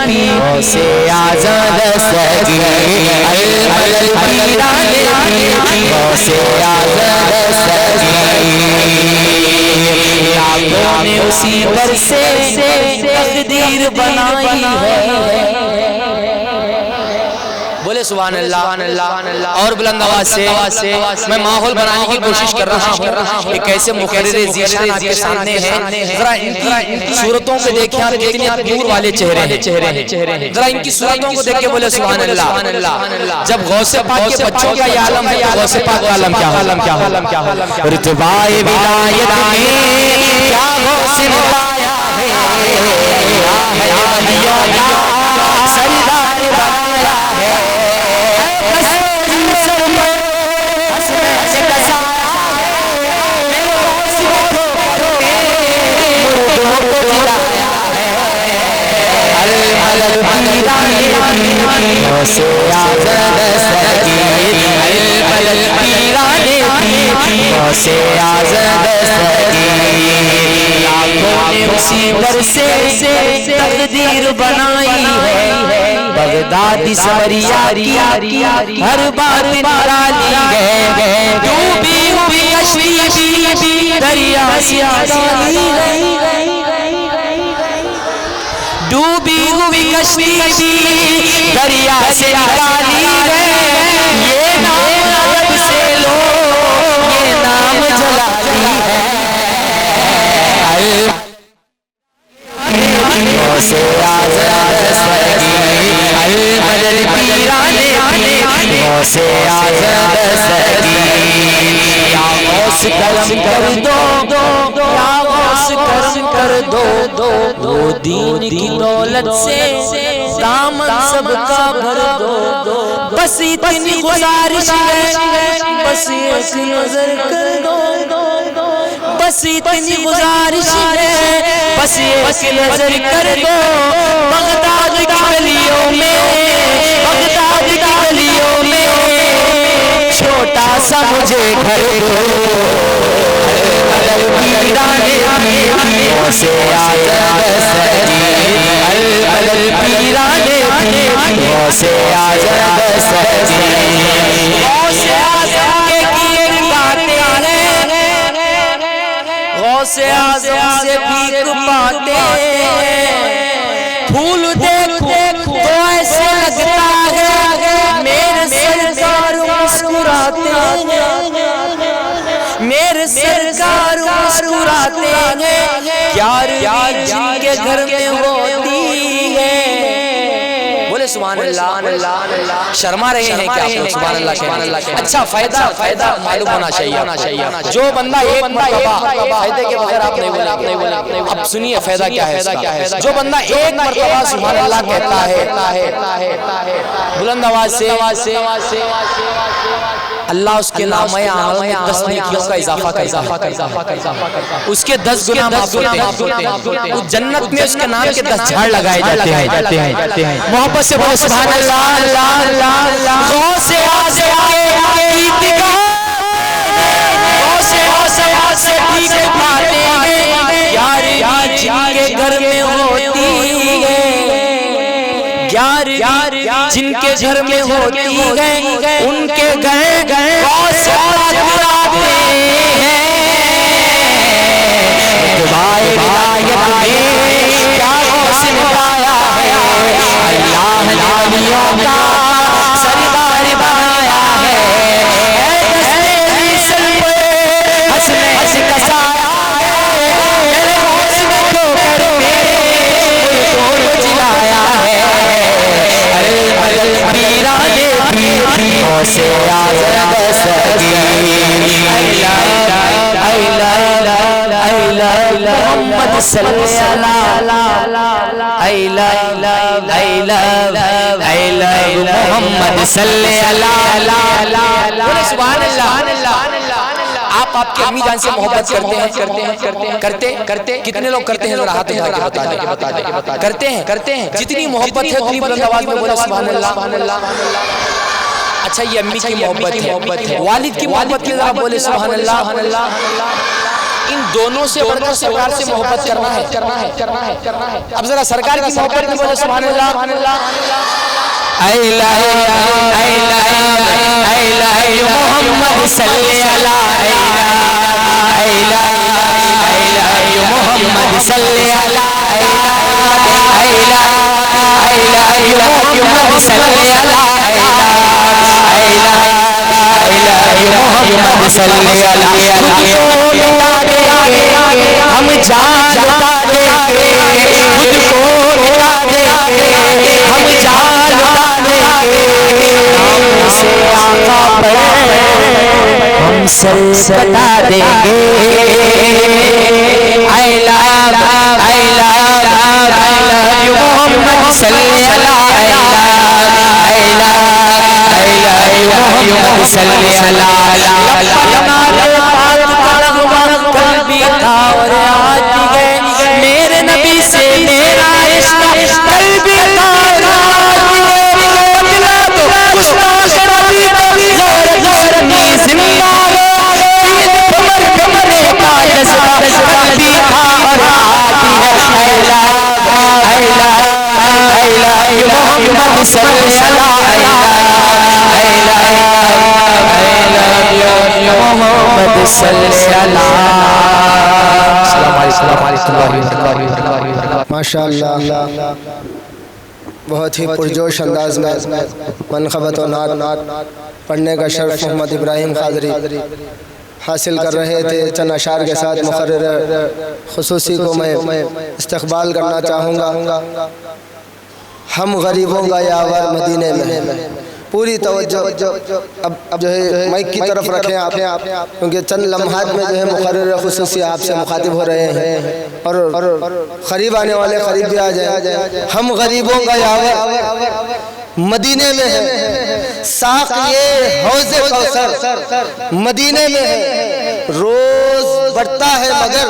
پی سے آزاد سگی، مدد پیرانے پی سے آزاد سگی، لاکھوں نے اسی پر سے تقدیر بنائی ہے۔ بولے سبحان اللہ۔ اور بلند آواز سے میں ماحول بنانے کی کوشش کر رہا ہوں کہ کیسے مقرر ذیشان آپ کے سامنے ہیں، ذرا ان کی صورتوں کو دیکھیں آپ کتنے نور والے چہرے ہیں، ذرا ان کی صورتوں کو دیکھ کے بولے سبحان اللہ۔ جب غوث پاک کے بچوں کا یہ عالم ہے، غوث پاک کا عالم کیا ہوگا؟ رتبہ ولایت میں کیا غوث نے پایا ہے، ولیوں کا سردار بنایا ہے، سے آزاد سگی، البلد پیرانے پی سے آزاد سگی، لاکھوں نے اسی پر سے تقدیر بنائی ہے، بغدادی سوریا کی ہر بات نرالی ہے، ڈوبی ہوئی کشتی دریا سے نکالی ہے، ڈوبی ہوئی کشتی دریا سے نکالی ہے، یہ نام عرب سے لو یہ نام جلالی ہے، سے آزاد سگی، المدد پیرانے پی سے آزاد سگی، یا غوث کرم کر دو، یا غوث کرم کر دو، وہ دین کی دولت سے دامن سب کا بھر دو، بس اتنی گزارش ہے، بس ایک نظر کر دو، بس اتنی گزارش ہے، بس ایک نظر کر دو، بغداد کی گلیوں میں، بغداد کی گلیوں میں چھوٹا سا مجھے گھر دو، البلد پیرانے پی سے آزاد سگی، البلد پیرانے پی سے آزاد سگی، غوث اعظم کے گیت گاتے ہیں، غوث اعظم سے بھیک پاتے ہیں، پھول دیکھو تو ایسے لگتا ہے میرے سرکار مسکراتے ہیں، میرے سرکار مسکراتے ہیں، یار جن کے گھر میں ہوتی ہے، بولے سبحان اللہ۔ شرما رہے ہیں کیا آپ سبحان اللہ کہنے؟ اچھا فائدہ معلوم ہونا چاہیے، جو بندہ ایک مرتبہ فائدے کے بغیر آپ نہیں بولے، اب سنیے فائدہ کیا ہے، جو بندہ ایک مرتبہ سبحان اللہ کہتا ہے بلند آواز سے، اللہ اس کے نامہ اعمال میں 10 نیکیوں کا اضافہ کرتا ہے، اس کے 10 گناہ معاف ہوتے ہیں، اس جنت میں اس کے نام کے 10 جھاڑ لگائے جاتے ہیں، محبت سے بولو سبحان اللہ۔ غوث اعظم کے گیت غوث اعظم سے بھیک پاتے ہیں، یار جن کے گھر میں ہوتی ہے، یار جن کے گھر میں ہوتی ہے، ان کے گھر غوث اعظم آتے ہیں، رتبہ ولایت میں کیا غوث نے پایا ہے، اللہ نے ولیوں کا سردار بنایا ہے، حسن کا سایہ ہے، میرے غوث نے تو کر میرے مردوں کو جلایا ہے، سے آزاد سگی محمد صلی محمد صلی سبحان اللہ. آپ کی امی جان سے محبت کرتے کتنے لوگ کرتے ہیں؟ ذرا ہاتھ اٹھا کے بتا دیں. کرتے ہیں. جتنی محبت ہے اتنی بلند آواز میں بولے سبحان اللہ. اچھا یہ امی کی محبت ہے. والد کی محبت کی ذرا بولے سبحان اللہ. ان دونوں سے بڑھ کر سرکار سے محبت کرنا ہے. اب ذرا سرکار کی محبت کی بولے سبحان اللہ. محمد صلی محمد صلی محمد صلی محمد صلی ہم جان خود کو ہم جان ہم سر بتا دیں گے. محمد صلی محمد صلی قلبی تھا اور آج ہے میرے نبی سے میرا عشق قلبی تھا اور آج بدلا تو گستاخ نبی غورنی زندہ کمر کا جذبہ قلبی تھا اور آج ہے محمد صلی محمد صلی ماشاءاللہ بہت ہی پرجوش انداز میں منقبت و نعت پڑھنے کا شرف محمد ابراہیم قادری حاصل کر رہے تھے. چند اشعار کے ساتھ مقرر خصوصی کو میں استقبال کرنا چاہوں گا. ہم غریبوں کا یاور مدینے میں. پوری توجہ اب جو ہے مائک کی طرف رکھیں آپ کیونکہ چند لمحات میں جو ہے مقرر خصوصی آپ سے مخاطب ہو رہے ہیں اور قریب آنے والے قریب بھی آ جائیں. ہم غریبوں کا یاور مدینے میں ہے. ساقیے حوض کوثر مدینے میں ہے. روز بڑھتا ہے مگر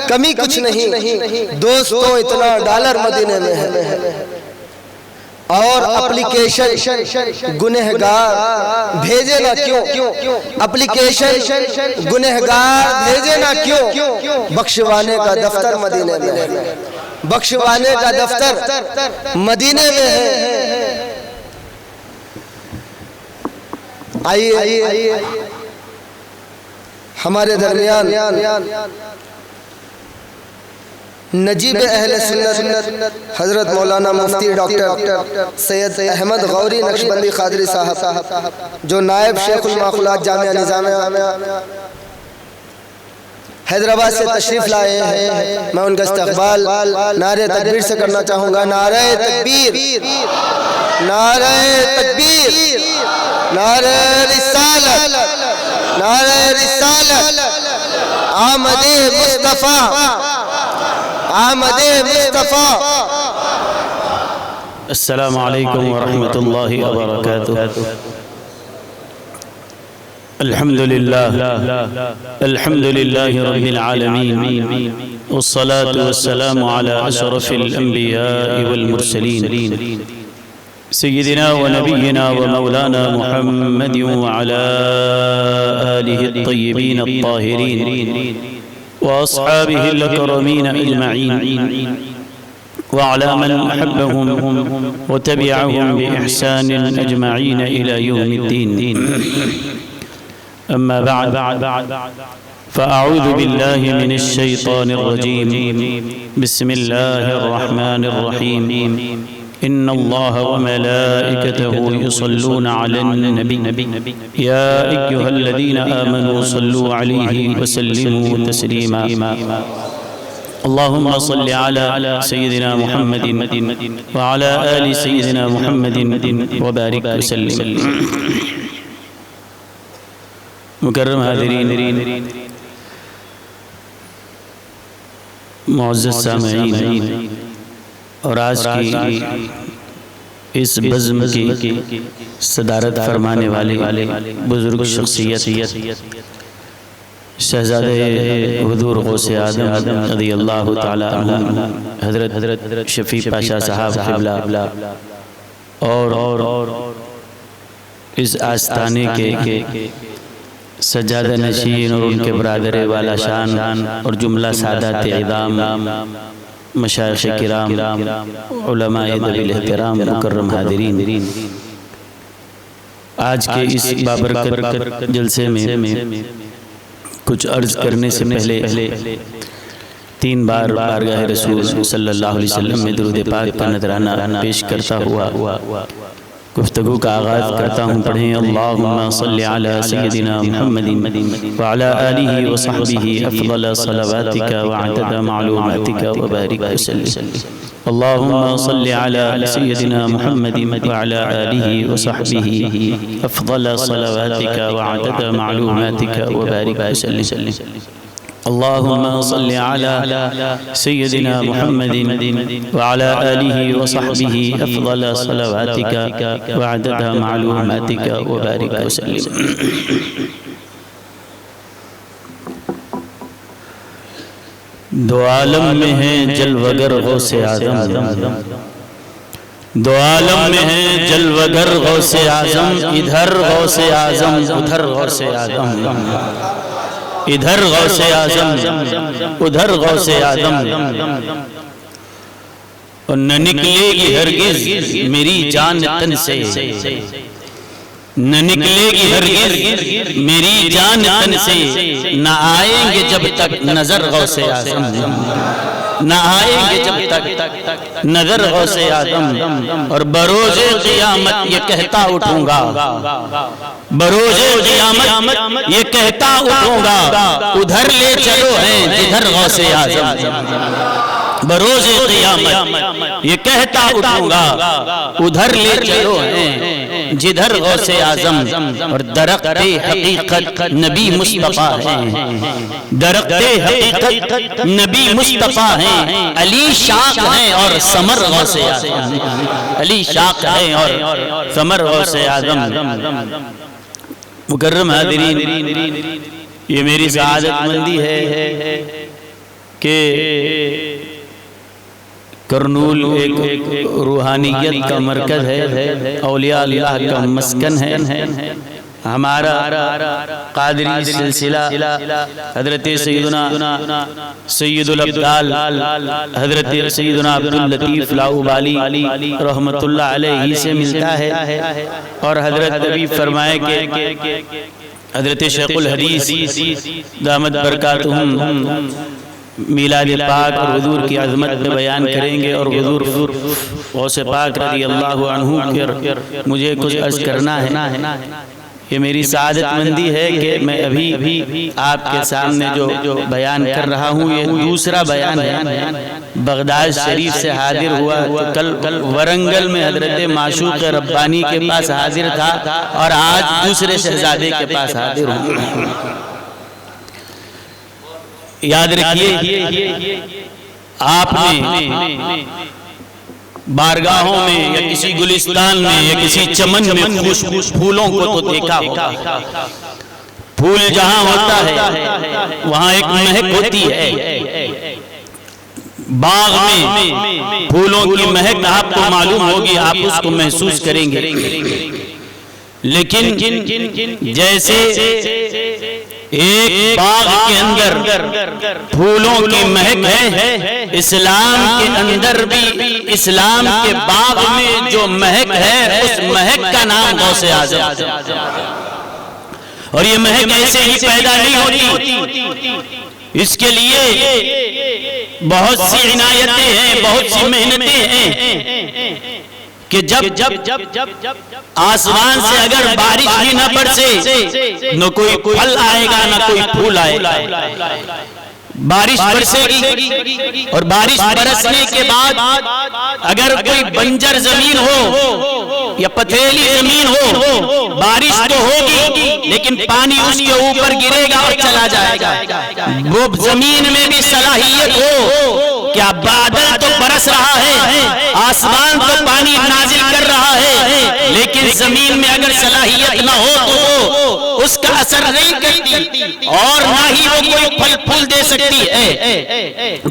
کمی کچھ نہیں. دوستوں اتنا ڈالر مدینے میں ہے. اور اپلیکیشن گنہگار بھیجے نہ کیوں. اپلیکیشن گنہگار بھیجے نہ کیوں. بخشوانے کا دفتر مدینے میں ہے. بخشوانے کا دفتر مدینے میں ہے. آئیے ہمارے درمیان نجیب اہل سنت حضرت مولانا مفتی ڈاکٹر سید احمد غوری نقشبندی قادری صاحب جو نائب شیخ المعقولات جامعہ نظامیہ حیدرآباد سے تشریف لائے ہیں. میں ان کا استقبال نعرہ تکبیر سے کرنا چاہوں گا. نعرہ تکبیر، نعرہ تکبیر، نعرہ رسالت، نعرہ رسالت. آمد مصطفیٰ، آمد مصطفیٰ. السلام علیکم ورحمۃ اللہ وبرکاتہ. الحمد للہ رب العالمین والصلاة والسلام على اشرف الانبیاء والمرسلین سیدنا ونبینا ومولانا محمد وعلى آلہ الطیبین الطاہرین واصحابہ الاکرمین اجمعین وعلى من أحبهم وتبعهم بإحسان أجمعين إلى يوم الدين. أما بعد فأعوذ بالله من الشيطان الرجيم. بسم الله الرحمن الرحيم. إن الله وملائكته يصلون على النبي يا أيها الذين آمنوا صلوا عليه وسلموا تسليما. اللهم صل على سيدنا محمد وعلى آل سيدنا محمد وبارك وسلم. مکرم حاضرین، معزز سامعین، اور آج کی اس بزم کی صدارت فرمانے والے بزرگ شخصیت شہزادہ حضور غوث اعظم رضی اللہ تعالی عنہ حضرت شفیع پاشا صاحب قبلہ، اور اس آستانے کے سجادہ نشین اور ان کے برادر والا شان اور جملہ سادات عظام، مشایخ کرام، علماء ذوی الاحترام، مکرم حاضرین، آج کے اس بابرکت جلسے میں کچھ عرض کرنے سے پہلے 3 بار بارگاہ رسول صلی اللہ علیہ وسلم میں درود پاک کا نذرانہ پیش کرتا ہوا گفتگو کا آغاز کرتا ہوں. پڑھیں اللہم صلی علی سیدنا محمد وعلی آلہ وصحبہ افضل صلواتک وعدد معلوماتک وبارک وسلم. اللہم صلی علی سیدنا محمد وعلی آلہ وصحبہ افضل صلواتک وعدد معلوماتک وبارک وسلم. اللهم صل على سيدنا محمد وعلى آله وصحبه أفضل صلواتك وعدد معلوماتك وبارك وسلم. دو عالم میں ہیں جلوگر غوث اعظم، دو عالم میں ہیں جلوگر غوث اعظم، ادھر غوث اعظم ادھر غوث اعظم، ادھر غوث اعظم ادھر غوث اعظم، اور نہ نکلے گی ہرگز میری جان تن سے، نہ نکلے گی ہرگز میری جان تن سے، نہ آئیں گے جب تک نظر غوث اعظم، نہ آئیں گے جب تک نظر غوث اعظم. اور بروز قیامت یہ کہتا اٹھوں گا، بروز قیامت یہ کہتا اٹھوں گا، ادھر لے چلو ہیں جدھر غوث اعظم. بروز قیامت یہ کہتا اٹھوں گا، ادھر لے چلو ہیں جدھر غوث اعظم. اور درخت حقیقت نبی مصطفیٰ ہیں، درخت حقیقت نبی مصطفیٰ ہیں، علی شاق ہیں اور ثمر غوث اعظم، علی شاق ہیں اور ثمر غوث اعظم. مکرم حاضرین، یہ میری سعادت مندی ہے کہ کرنول ایک روحانیت کا مرکز ہے، اولیاء اللہ کا مسکن ہے. ہمارا قادری سلسلہ حضرت سیدنا سید الابدال حضرت سیدنا عبداللطیف لاؤبالی رحمت اللہ علیہ سے ملتا ہے. اور حضرت ابھی فرمائے کہ حضرت شیخ الحدیث دامت برکاتہم میلاد پاک اور حضور کی عظمت پہ بیان کریں گے، اور حضور غوث پاک رضی اللہ عنہ کے مجھے کچھ عرض کرنا ہے. یہ میری سعادت مندی ہے کہ میں ابھی آپ کے سامنے جو بیان کر رہا ہوں یہ دوسرا بیان ہے. بغداد شریف سے حاضر ہوا تو کل ورنگل میں حضرت معشوق ربانی کے پاس حاضر تھا، اور آج دوسرے شہزادے کے پاس حاضر ہوں. یاد رکھیے آپ نے بارگاہوں میں یا کسی گلستان میں یا کسی چمن میں خوشبو پھولوں کو تو دیکھا ہوگا. پھول جہاں ہوتا ہے وہاں ایک مہک ہوتی ہے. باغ میں پھولوں کی مہک آپ کو معلوم ہوگی، آپ اس کو محسوس کریں گے. لیکن جیسے ایک باغ کے اندر پھولوں کی مہک ہے، اسلام کے اندر بھی اسلام کے باغ میں جو مہک ہے اس مہک کا نام غوث اعظم. اور یہ مہک ایسے ہی پیدا نہیں ہوتی، اس کے لیے بہت سی عنایتیں ہیں، بہت سی محنتیں ہیں کہ جب آسمان سے اگر بارش بھی نہ برسے نہ کوئی پھل آئے گا نہ کوئی پھول آئے گا. بارش برسے گی اور بارش برسنے کے بعد اگر کوئی بنجر زمین ہو یا پتھریلی زمین ہو، بارش تو ہوگی لیکن پانی اس کے اوپر گرے گا اور چلا جائے گا۔ وہ زمین میں بھی صلاحیت ہو، کیا بادل تو برس رہا ہے، آسمان تو پانی نازل کر رہا ہے، لیکن زمین میں اگر صلاحیت نہ ہو تو اس کا اثر نہیں کرتی اور نہ ہی وہ کوئی پھل پھول دے سکتی ہے۔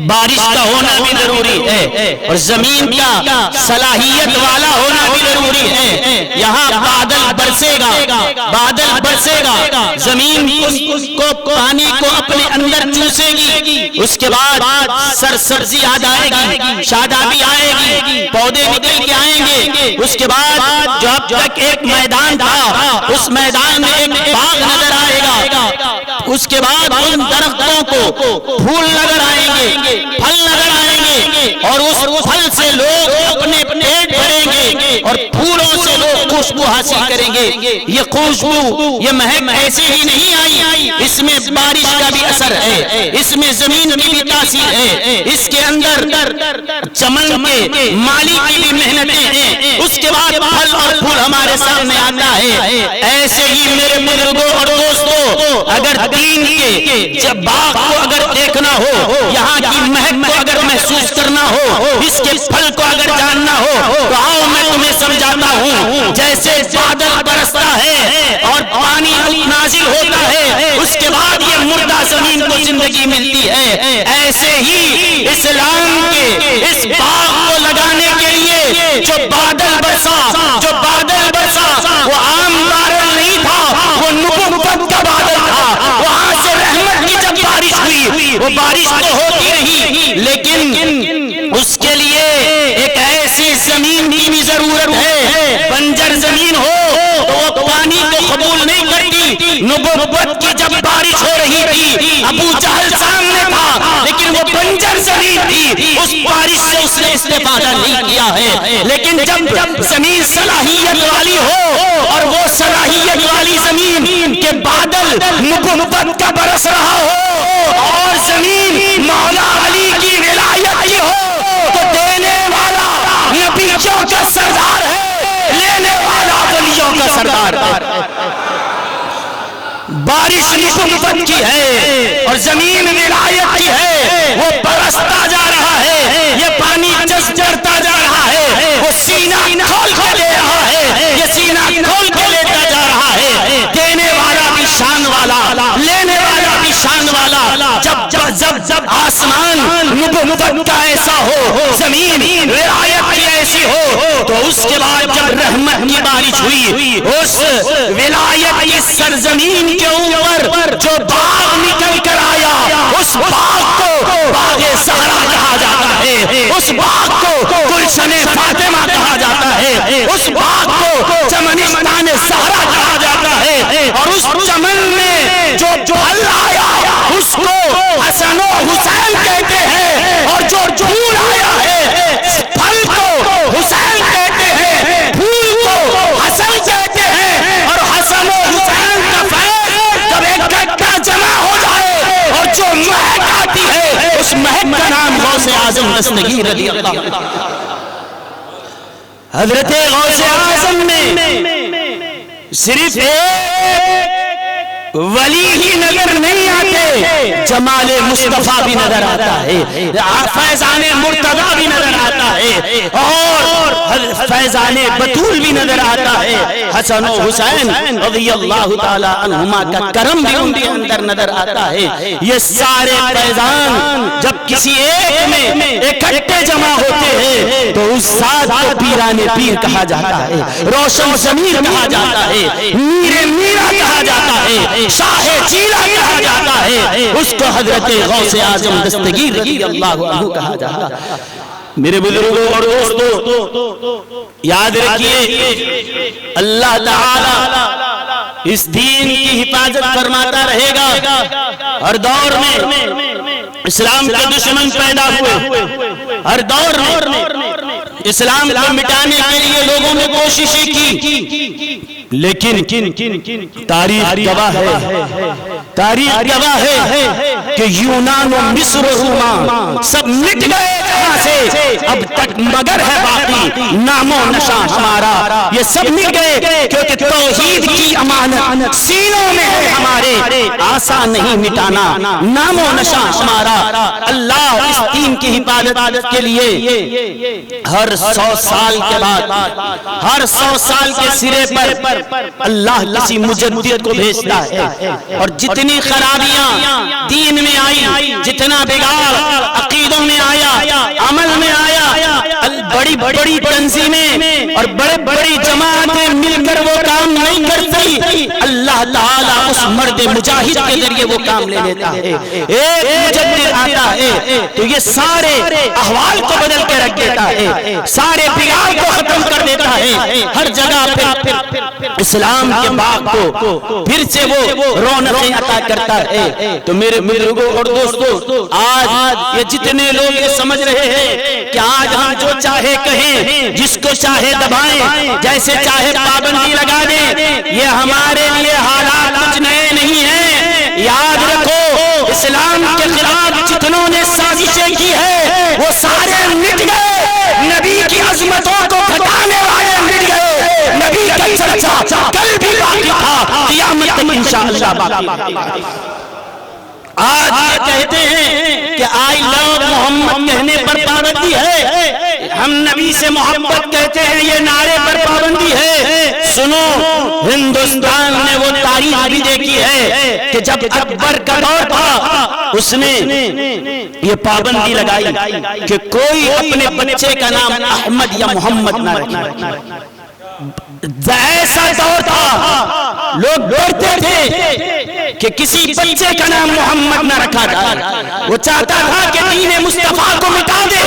بارش کا ہونا بھی ضروری ہے اور زمین کا صلاحیت والا ہونا بھی ضروری ہے۔ یہاں بادل برسے گا، زمین کو پانی کو اپنے اندر چوسے گی، اس کے بعد سرسبزی یاد آئے گی، شادابی آئے گی، پودے نکل کے آئیں گے۔ اس کے بعد جو اب تک ایک میدان تھا اس میدان میں ایک باغ نظر آئے گا، اس کے بعد ان درختوں کو پھول نظر آئیں گے، پھل نظر آئیں گے اور اس پھل سے لوگ اپنے پیٹ بھریں گے اور پھولوں سے لوگ خوشبو حاصل کریں گے۔ یہ خوشبو، یہ مہک ایسے ہی نہیں آئی، اس میں بارش کا بھی اثر ہے، اس میں زمین کی بھی تاثیر ہے، اس کے اندر چمن کے مالی کی بھی محنتیں ہیں، اس کے بعد پھل اور پھول ہمارے سامنے آتا ہے۔ ایسے ہی میرے بزرگوں اور دوستوں، اگر دین کے جب باغ کو اگر دیکھنا ہو، یہاں کی مہک کو اگر محسوس کرنا ہو، اس کے پھل کو اگر جاننا ہو تو آؤ میں تمہیں سمجھاتا ہوں۔ جیسے بادل برستا ہے اور پانی نازل ہوتا ہے، اس کے بعد یہ مردہ زمین کو زندگی ملتی ہے، ایسے ہی اسلام کے اس باغ کو لگانے کے لیے جو بادل برسا وہ عام بادل نہیں تھا، وہ نبوت کا بادل تھا۔ وہاں سے رحمت کی جب بارش ہوئی، وہ بارش تو ہوتی نہیں لیکن اس کے لیے ایک ایسی زمین کی بھی ضرورت ہے۔ بنجر زمین ہو تو وہ پانی کو قبول نہیں کرتی۔ نبوت کی جب بارش ہو رہی تھی، ابو جہل سامنے تھا لیکن وہ بنجر زمین تھی، اس بارش سے اس نے استفادہ نہیں کیا ہے۔ لیکن جب زمین صلاحیت والی ہو اور وہ صلاحیت والی زمین کے بادل نبوت کا برس رہا ہو اور زمین مولا علی کی ولایت کی ہو تو دینے والا نبیوں کا سردار ہے، لینے والا ولیوں کا سردار ہے۔ بارش نبوت کی ہے اور زمین ولایت کی ہے، وہ برستا جا رہا ہے، یہ پانی جھرتا جا رہا ہے، وہ سینہ کھول کے لے رہا ہے، یہ سینہ کھول کے لیتا جا رہا ہے۔ دینے والا بھی شان والا، لینے والا بھی شان والا۔ جب آسمان نبوت کا ایسا ہو، زمین ولایت کی ایسی ہو تو اس کے بعد جب رحمت کی بارش ہوئی، اس ولایت کی سرزمین کے اوپر جو باغ نکل کر آیا، اس باغ کو باغ سہرا کہا جاتا ہے، اس باغ کو گلشن فاطمہ کہا جاتا ہے، اس باغ کو چمنستان سہرا کہا جاتا ہے اور اس چمن میں جو پھل آیا اس کو حسن و حسین کہتے ہیں اور جو پھول آیا ہے پھل کو حسین کہتے ہیں، پھول کو حسن کہتے ہیں اور حسن و حسین کا فیض جب اکٹھا جمع ہو جائے اور جو مہک آتی ہے اس مہک کا نام غوث اعظم دستگیر رضی اللہ عنہ۔ حضرت غوث اعظم میں صرف ایک ولی ہی نظر نہیں آتے، جمال مصطفیٰ بھی نظر آتا ہے، فیضان مرتضیٰ بھی نظر آتا ہے اور فیضان بطول بھی نظر آتا ہے۔ حسن و حسین رضی اللہ تعالی عنہما کا کرم بھی ان کے اندر نظر آتا ہے۔ یہ سارے فیضان جب کسی ایک میں اکٹھے جمع ہوتے ہیں تو اس ذات کو پیران پیر کہا جاتا ہے، روشن ضمیر کہا جاتا ہے، میر میرا کہا جاتا ہے، شاہ چیلا کہا جاتا ہے، اس کو حضرت غوث اعظم دستگیر رضی اللہ عنہ کہا جاتا ہے۔ میرے بزرگوں اور دوستوں یاد رکھیے، اللہ تعالی اس دین کی حفاظت فرماتا رہے گا۔ ہر دور میں اسلام کے دشمن پیدا ہوئے، ہر دور میں اسلام کو مٹانے کے لیے لوگوں نے کوششیں کی، لیکن تاریخ گواہ ہے تاریخ گواہ ہے کہ یونان و مصر و روما سب مٹ گئے جہاں سے، اب تک مگر ہے باقی نام و نشان ہمارا، یہ سب مٹ گئے کیونکہ توحید کی امانت سینوں میں ہے ہمارے، آسان نہیں مٹانا نام و نشان ہمارا۔ اللہ اس دین کی حفاظت کے لیے ہر 100 سال کے بعد، ہر 100 سال کے سرے پر اللہ کسی مجدد کو بھیجتا ہے، اور جتنی خرابیاں دین میں آئی، جتنا بگاڑ عقیدوں میں آیا، عمل میں آیا، بڑی بڑی تنظیمیں اور بڑی جماعتیں مل کر وہ کام نہیں کرتی، اللہ تعالیٰ اس مرد مجاہد کے ذریعے وہ کام لے لیتا ہے۔ ایک مجدد آتا ہے تو یہ سارے احوال کو بدل کے رکھ دیتا ہے، سارے بگاڑ کو ختم کر دیتا ہے، ہر جگہ پھر اسلام کے باغ کو پھر سے وہ رونقیں عطا کرتا ہے۔ تو میرے بزرگوں اور دوستوں، آج یہ جتنے لوگ یہ سمجھ رہے ہیں کہ آج ہم جو چاہے کہیں، جس کو چاہے دبائیں، جیسے چاہے پابندی لگا دیں، یہ ہمارے لیے حالات کچھ نئے نہیں ہیں۔ یاد رکھو، اسلام کے خلاف جتنوں نے سازشیں کی ہے وہ سارے مٹ گئے، نبی کی عظمتوں کو گھٹانے والے مٹ گئے، نبی کا چرچا کل بھی باقی تھا، قیامت تک انشاءاللہ باقی تھا۔ آج یہ کہتے ہیں کہ آئی لو محمد کہنے پر پابندی ہے، ہم نبی سے محبت کہتے ہیں، یہ نعرے پر پابندی ہے۔ سنو، ہندوستان نے وہ تاریخ بھی دیکھی ہے کہ جب اکبر کا دور تھا اس نے یہ پابندی لگائی کہ کوئی اپنے بچے کا نام احمد یا محمد نہ رکھے۔ ایسا دور تھا لوگ ڈرتے تھے کہ کسی بچے کا نام محمد نہ رکھا جائے، وہ چاہتا تھا کہ دین مصطفیٰ کو مٹا دے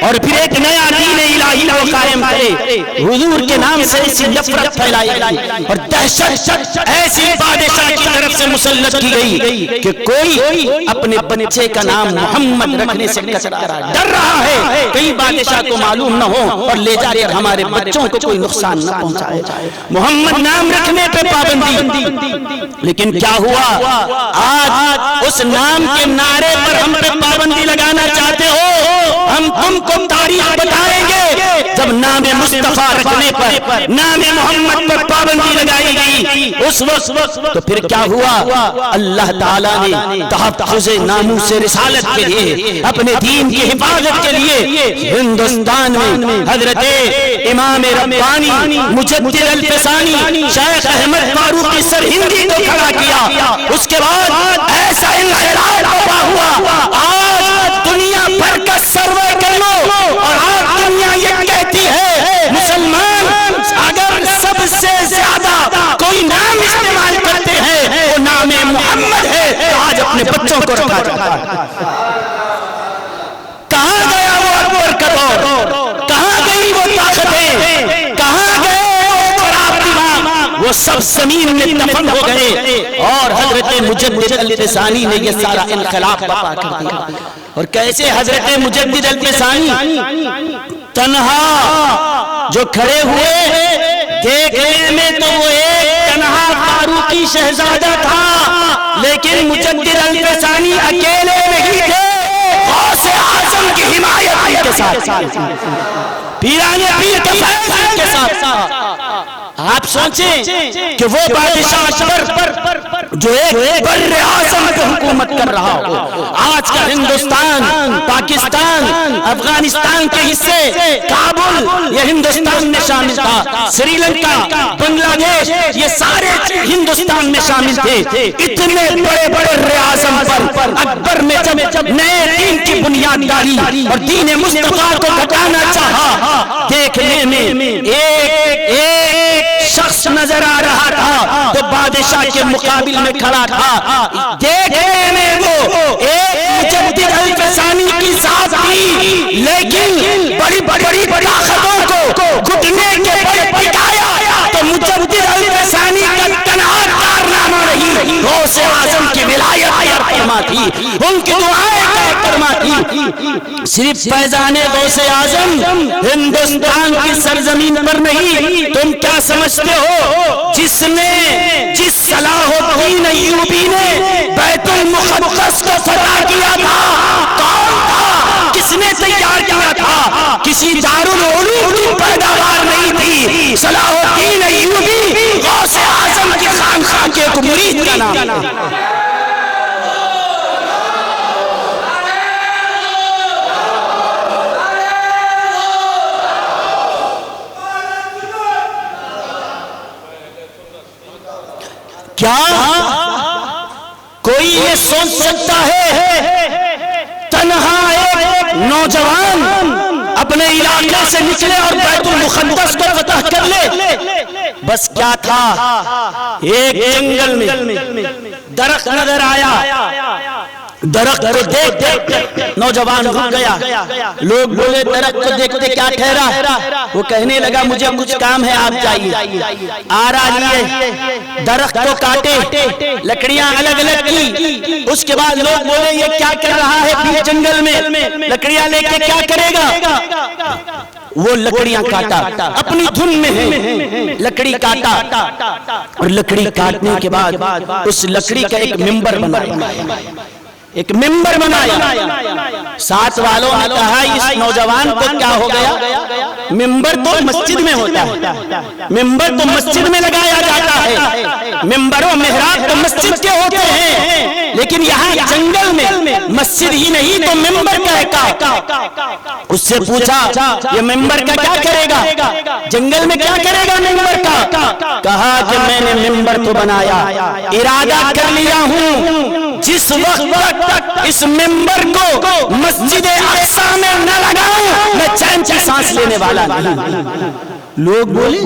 اور پھر ایک نیا دین الہی کو قائم کرے۔ حضور کے نام سے ایسی نفرت پھیلائی گئی اور دہشت ایسی بادشاہ کی طرف سے مسلط کی گئی کہ کوئی اپنے بچے کا نام محمد رکھنے سے کترا رہا ہے، ڈر رہا ہے کئی بادشاہ کو معلوم نہ ہو اور لے جا کر ہمارے بچوں کو کوئی نقصان نہ پہنچائے۔ محمد نام رکھنے پہ پابندی، لیکن کیا ہوا؟ آج اس نام کے نعرے پر ہم پہ پابندی لگانا چاہتے ہو؟ ہم تم کو تاریخ بتائیں گے جب نام مصطفیٰ رکھنے پر، نام محمد پر پابندی لگائی گئی اس وقت تو پھر کیا ہوا؟ اللہ تعالیٰ نے تحفظ ناموس رسالت کے لیے، اپنے دین کی حفاظت کے لیے ہندوستان میں حضرت امام ربانی مجدد الفسانی شیخ احمد فاروقی سرہندی کو کھڑا کیا۔ اس کے بعد ایسا انقلاب برپا ہوا، آج دنیا بھر کا سروے کر لو اور آج دنیا یہ کہتی ہے مسلمان اگر سب سے زیادہ کوئی نام استعمال کرتے ہیں وہ نام محمد ہے، تو آج اپنے بچوں کو رکھا جاتا ہے۔ کہاں گیا وہ اکبر کا دور؟ کہاں گئی وہ طاقتیں؟ کہاں گئے وہ سب زمین میں دفن ہو گئے اور حضرت مجدد الفسانی نے یہ سارا انقلاب برپا کر دیا۔ اور کیسے حضرت مجدد الفسانی تنہا جو کھڑے ہوئے، دیکھنے میں تو وہ ایک تنہا فاروقی شہزادہ تھا، لیکن مجدد الفسانی اکیلے نہیں تھے، غوث اعظم کی حمایت کے ساتھ، پیران پیر کے فیض کے ساتھ۔ آپ سوچیں کہ وہ بادشاہ اکبر جو ایک بر اعظم کی حکومت کر رہا ہو، آج کا ہندوستان، پاکستان، افغانستان کے حصے، کابل یہ ہندوستان میں شامل تھا، سری لنکا، بنگلہ دیش یہ سارے ہندوستان میں شامل تھے۔ اتنے بڑے بڑے اعظم پر اکبر نے جب نئے دین کی بنیاد ڈالی اور دین مصطفیٰ کو گھٹانا چاہا، دیکھنے میں ایک شخص نظر آ رہا تھا تو بادشاہ کے مقابل میں کھڑا تھا، دیکھنے میں وہ ایک مجدد الفسانی کی ذات تھی، لیکن بڑی بڑی طاقتوں کو گھٹنے کے بل ٹکایا تو مجدد الفسانی کا تنہا کارنامہ نہیں، غوث اعظم کی ولایت فرما تھی، ان کی دعائیں فرما تھی۔ صرف فیضان غوث اعظم ہندوستان کی سرزمین پر نہیں، تم کیا سمجھتے ہو جس صلاح الدین ایوبی نے کسی دارالعلوم کی پیداوار نہیں تھی. صلاح الدین ایوبی غوث اعظم کی خانقاہ کے ایک مرید کا نام ہے. کیا کوئی یہ سوچ سکتا ہے تنہا ایک نوجوان اپنے علاقے سے نکلے اور بیت المقدس کو فتح کر لے؟ بس کیا تھا، ایک جنگل میں درخت نظر آیا، درخت کو دیکھ دیکھ نوجوان رک گیا. لوگ بولے درخت کو دیکھتے کیا ٹھہرا؟ وہ کہنے لگا مجھے کچھ کام ہے، آپ جائیے. آرا لیے درخت کو کاٹے، لکڑیاں الگ الگ کی. اس کے بعد لوگ بولے یہ کیا کر رہا ہے بیچ جنگل میں، لکڑیاں لے کے کیا کرے گا؟ وہ لکڑیاں کاٹا، اپنی دھن میں ہے لکڑی کاٹا، اور لکڑی کاٹنے کے بعد اس لکڑی کا ایک ممبر بنایا، ایک ممبر بنایا. ساتھ والوں نے کہا اس نوجوان کو کیا ہو گیا؟ ممبر تو مسجد میں ہوتا ہے، ممبر تو مسجد میں لگایا جاتا ہے، ممبر و محراب تو مسجد کے ہوتے ہیں، لیکن یہاں جنگل میں مسجد ہی نہیں تو ممبر کا ہے. اس سے پوچھا یہ ممبر کا کیا کرے گا، جنگل میں کیا کرے گا ممبر کا؟ کہا کہ میں نے ممبر تو بنایا، ارادہ کر لیا ہوں جس وقت اس ممبر کو مسجد اقصی میں نہ لگاؤں میں چین کی سانس لینے والا نہیں. لوگ بولے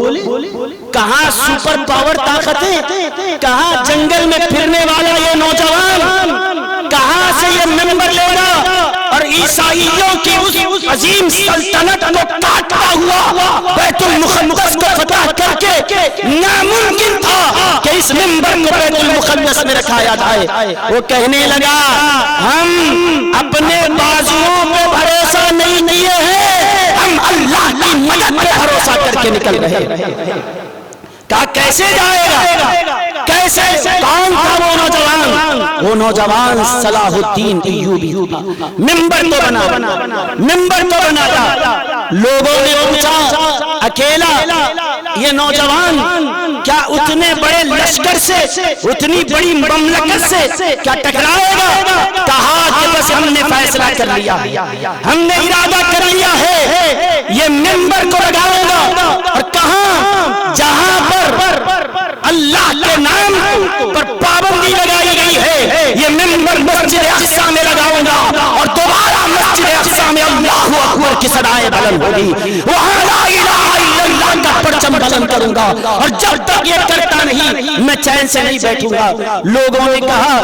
کہاں سپر پاور طاقتیں، کہاں جنگل میں پھرنے والا یہ نوجوان کہاں سے یہ ممبر لے گا؟ اور عیسائیوں کی اس عظیم سلطنت کو کاٹتا ہوا بیت المقدس کو فتح کر کے ناممکن تھا کہ اس ممبر کو بیت المقدس میں رکھایا جائے. وہ کہنے لگا ہم اپنے بازوؤں پہ بھروسہ نہیں کیے ہیں، ہم اللہ کی مدد پہ بھروسہ کر کے نکل رہے ہیں. کہا کیسے جائے گا، کیسے؟ کون تھا وہ نوجوان؟ وہ نوجوان صلاح الدین ایوبی تھا. ممبر تو بنایا. لوگوں نے پوچھا اکیلا یہ نوجوان کیا اتنے بڑے لشکر سے، اتنی بڑی مملکت سے کیا ٹکرائے گا؟ کہا کہ بس ہم نے فیصلہ کر لیا، ہم نے ارادہ کر لیا ہے یہ ممبر کو لگاؤں گا. اور کہاں؟ جہاں پر اللہ کے نام پر پابندی لگائی گئی ہے یہ ممبر مسجد اقصی میں لگاؤں گا، اور دوبارہ مسجد اقصی میں اللہ اکبر کی صدائیں بلند ہوگی، وہاں لا الہ الا اللہ کا پرچم بلند کروں گا، اور جب تک یہ کرتا نہیں میں چین سے نہیں بیٹھوں گا. لوگوں نے کہا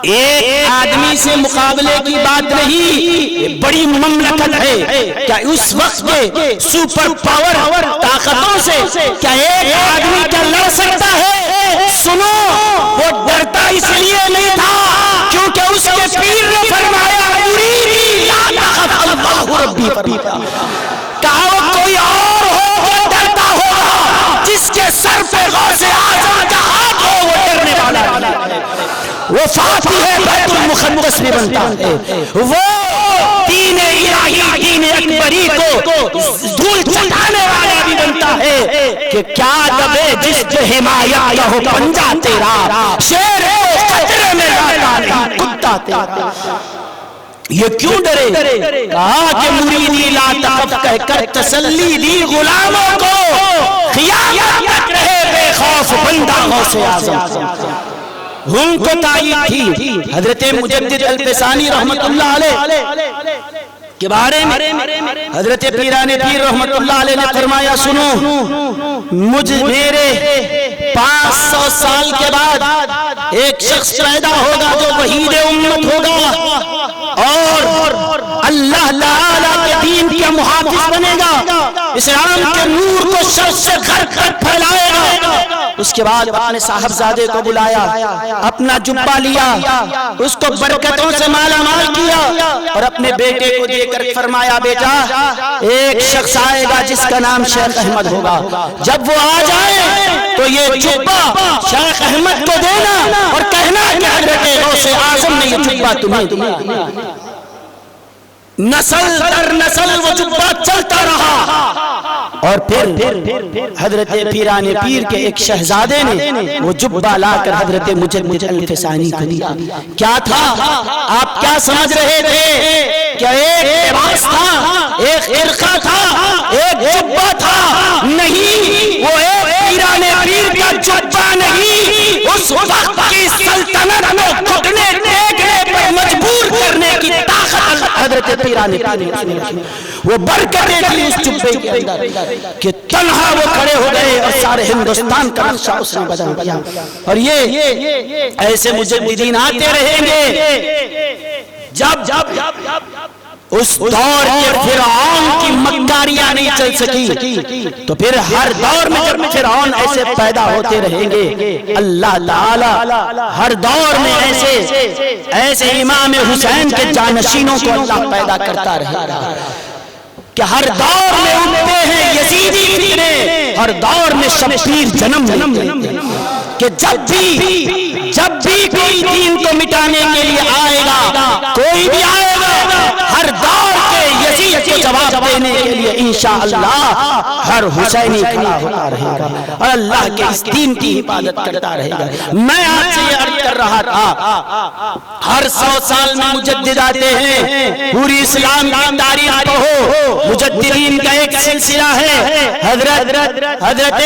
ایک آدمی سے مقابلے کی بات نہیں، بڑی مملکت ہے، کیا اس وقت کے سپر پاور طاقتوں سے کیا ایک آدمی کیا لڑ سکتا ہے؟ سنو، وہ ڈرتا اس لیے نہیں تھا کیونکہ اس کے پیر نے فرمایا مریدی لا تخف اللہ ربی فرمایا. کہا وہ کوئی اور ہو جو ڈرتا ہوگا، جس کے سر پہ غوث اعظم کا ہاتھ ہو وہ ڈرنے والا ہے، وہ فاتح بیت المقدس بھی بنتا ہے، وہ دین الہی دین اکبری کو دھول چٹانے والا بھی بنتا ہے. کہ کیا دبے جس پہ حمایت کا ہو پنجہ تیرا، شیر کو خطرے میں لاتا نہیں کتا تیرا. یہ کیوں ڈرے؟ کہا کہ مریدی لا تخف کہہ کر تسلی دی غلاموں کو، قیامت تک رہے بے خوف بندہ غوث اعظم. ہم کو تائید تھی حضرت مجدد الفسانی رحمت اللہ علیہ کے بارے میں. حضرت پیران پیر رحمت اللہ علیہ نے فرمایا سنو، میرے 500 سال کے بعد ایک شخص پیدا ہوگا جو وحید امت ہوگا اور اللہ تعالیٰ کے دین کا محافظ بنے گا، اسلام کے نور کو شر سے غرق تک پھیلائے گا. اس کے بعد اپنے صاحبزادے کو بلایا، اپنا جبہ لیا، اس کو برکتوں سے مالا مال کیا، اور اپنے بیٹے کو دے کر فرمایا بیٹا ایک شخص آئے گا جس کا نام شیخ احمد ہوگا، جب وہ آ جائے تو یہ جبہ شیخ احمد کو دینا اور کہنا کہ حضرت غوث اعظم نے یہ جبہ تمہیں دیا. نسل در نسل وہ جبہ چلتا رہا، اور پھر حضرت پیران پیر کے ایک شہزادے نے وہ جبہ لا کر حضرت مجدد الفسانی کو دیا۔ کیا تھا؟ آپ کیا سمجھ رہے تھے؟ کیا ایک لباس تھا، ایک فرقہ تھا، ایک جبہ تھا؟ نہیں، وہ ایک پیران پیر کا جبہ نہیں، اس وقت کی سلطنت کو گھٹنے ٹیکنے پر مجبور کرنے کی طاقت حضرت پیران پیر، وہ برکتیں تھی اس جبے کے اندر کہ تنہا وہ کھڑے ہو گئے اور سارے ہندوستان کا نقشہ اس نے بدل دیا۔ اور یہ ایسے مجددین آتے رہیں گے۔ جب اس دور کے فرعون کی مکاریاں نہیں چل سکی تو پھر ہر دور میں جب فرعون ایسے پیدا ہوتے رہیں گے، اللہ تعالی ہر دور میں ایسے امام حسین کے جانشینوں کو اللہ پیدا کرتا رہے گا کہ ہر دور میں اٹھتے ہیں یزیدی فتنے، ہر دور میں شمشیر جنم لیتے ہیں کہ جب بھی کوئی دین کو مٹانے کے لیے آئے گا، کوئی بھی آئے گا، ہر دور کے یزید کو جواب دینے کے لیے انشاءاللہ ہر حسینی کھڑا ہوتا رہے گا اور اللہ کے اس دین کی حفاظت کرتا رہے گا۔ میں آپ سے یہ عرض کر رہا تھا، ہر 100 سال میں مجدد آتے ہیں، پوری اسلام کی تاریخ پڑھو، مجددین کا ایک سلسلہ ہے۔ حضرت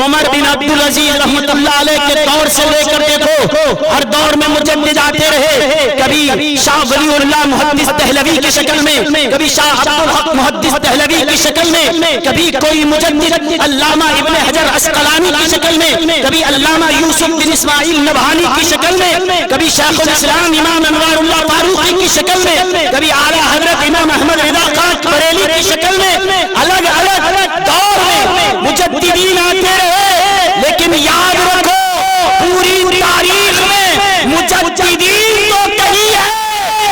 عمر بن عبدالعزیز رحمت اللہ علیہ کے دور سے لے کر دیکھو، ہر دور میں مجدد آتے رہے، کبھی شاہ ولی اللہ محدث دہلوی کی شکل میں، کبھی شاہ عبدالحق محدث دہلوی کی شکل میں، کبھی کوئی مجدد علامہ ابن حجر عسقلانی کی شکل میں، کبھی علامہ یوسف بن اسماعیل نبہانی کی شکل میں، کبھی شیخ الاسلام امام انوار اللہ فاروقی کی شکل میں، کبھی اعلیٰ حضرت امام احمد رضا خان بریلی کی شکل میں، الگ الگ دور میں مجددین آتے رہے، لیکن یاد رکھو پوری تاریخ میں مجددین تو کہیں ہے،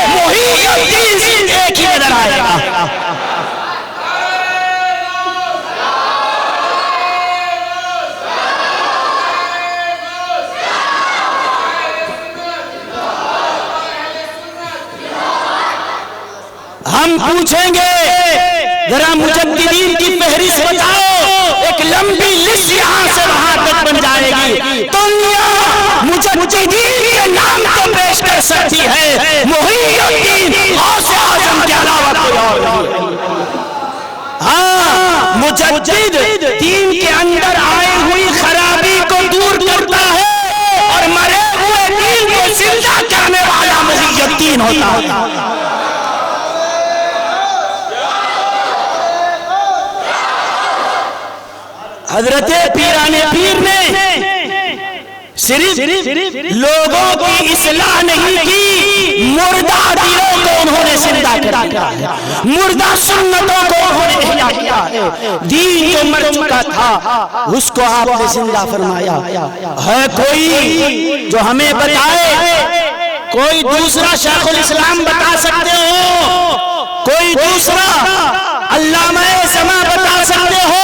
محی الدین ایک ہی نظر آئے گا۔ ہم پوچھیں گے ذرا مجددین کی فہرست بتاؤ، ایک لمبی لسٹ یہاں سے وہاں تک بن جائے گی، دنیا مجددین کے نام کو پیش کر سکتی ہے، محی الدین غوث اعظم کے علاوہ کوئی اور نہیں۔ ہاں، مجدد دین کے اندر آئی ہوئی خرابی کو دور کرتا ہے اور مرے ہوئے دین کو زندہ کرنے والا محی الدین ہوتا ہے۔ حضرت پیران پیر نے صرف لوگوں کی اصلاح نہیں کی، مردہ دلوں کو انہوں نے زندہ کر دیا ہے، مردہ سنتوں کو انہوں نے احیا کیا ہے، دین جو مر چکا تھا اس کو آپ نے زندہ فرمایا ہے۔ کوئی جو ہمیں بتائے، کوئی دوسرا شیخ الاسلام بتا سکتے ہو، کوئی دوسرا علامہ زمان بتا سکتے ہو،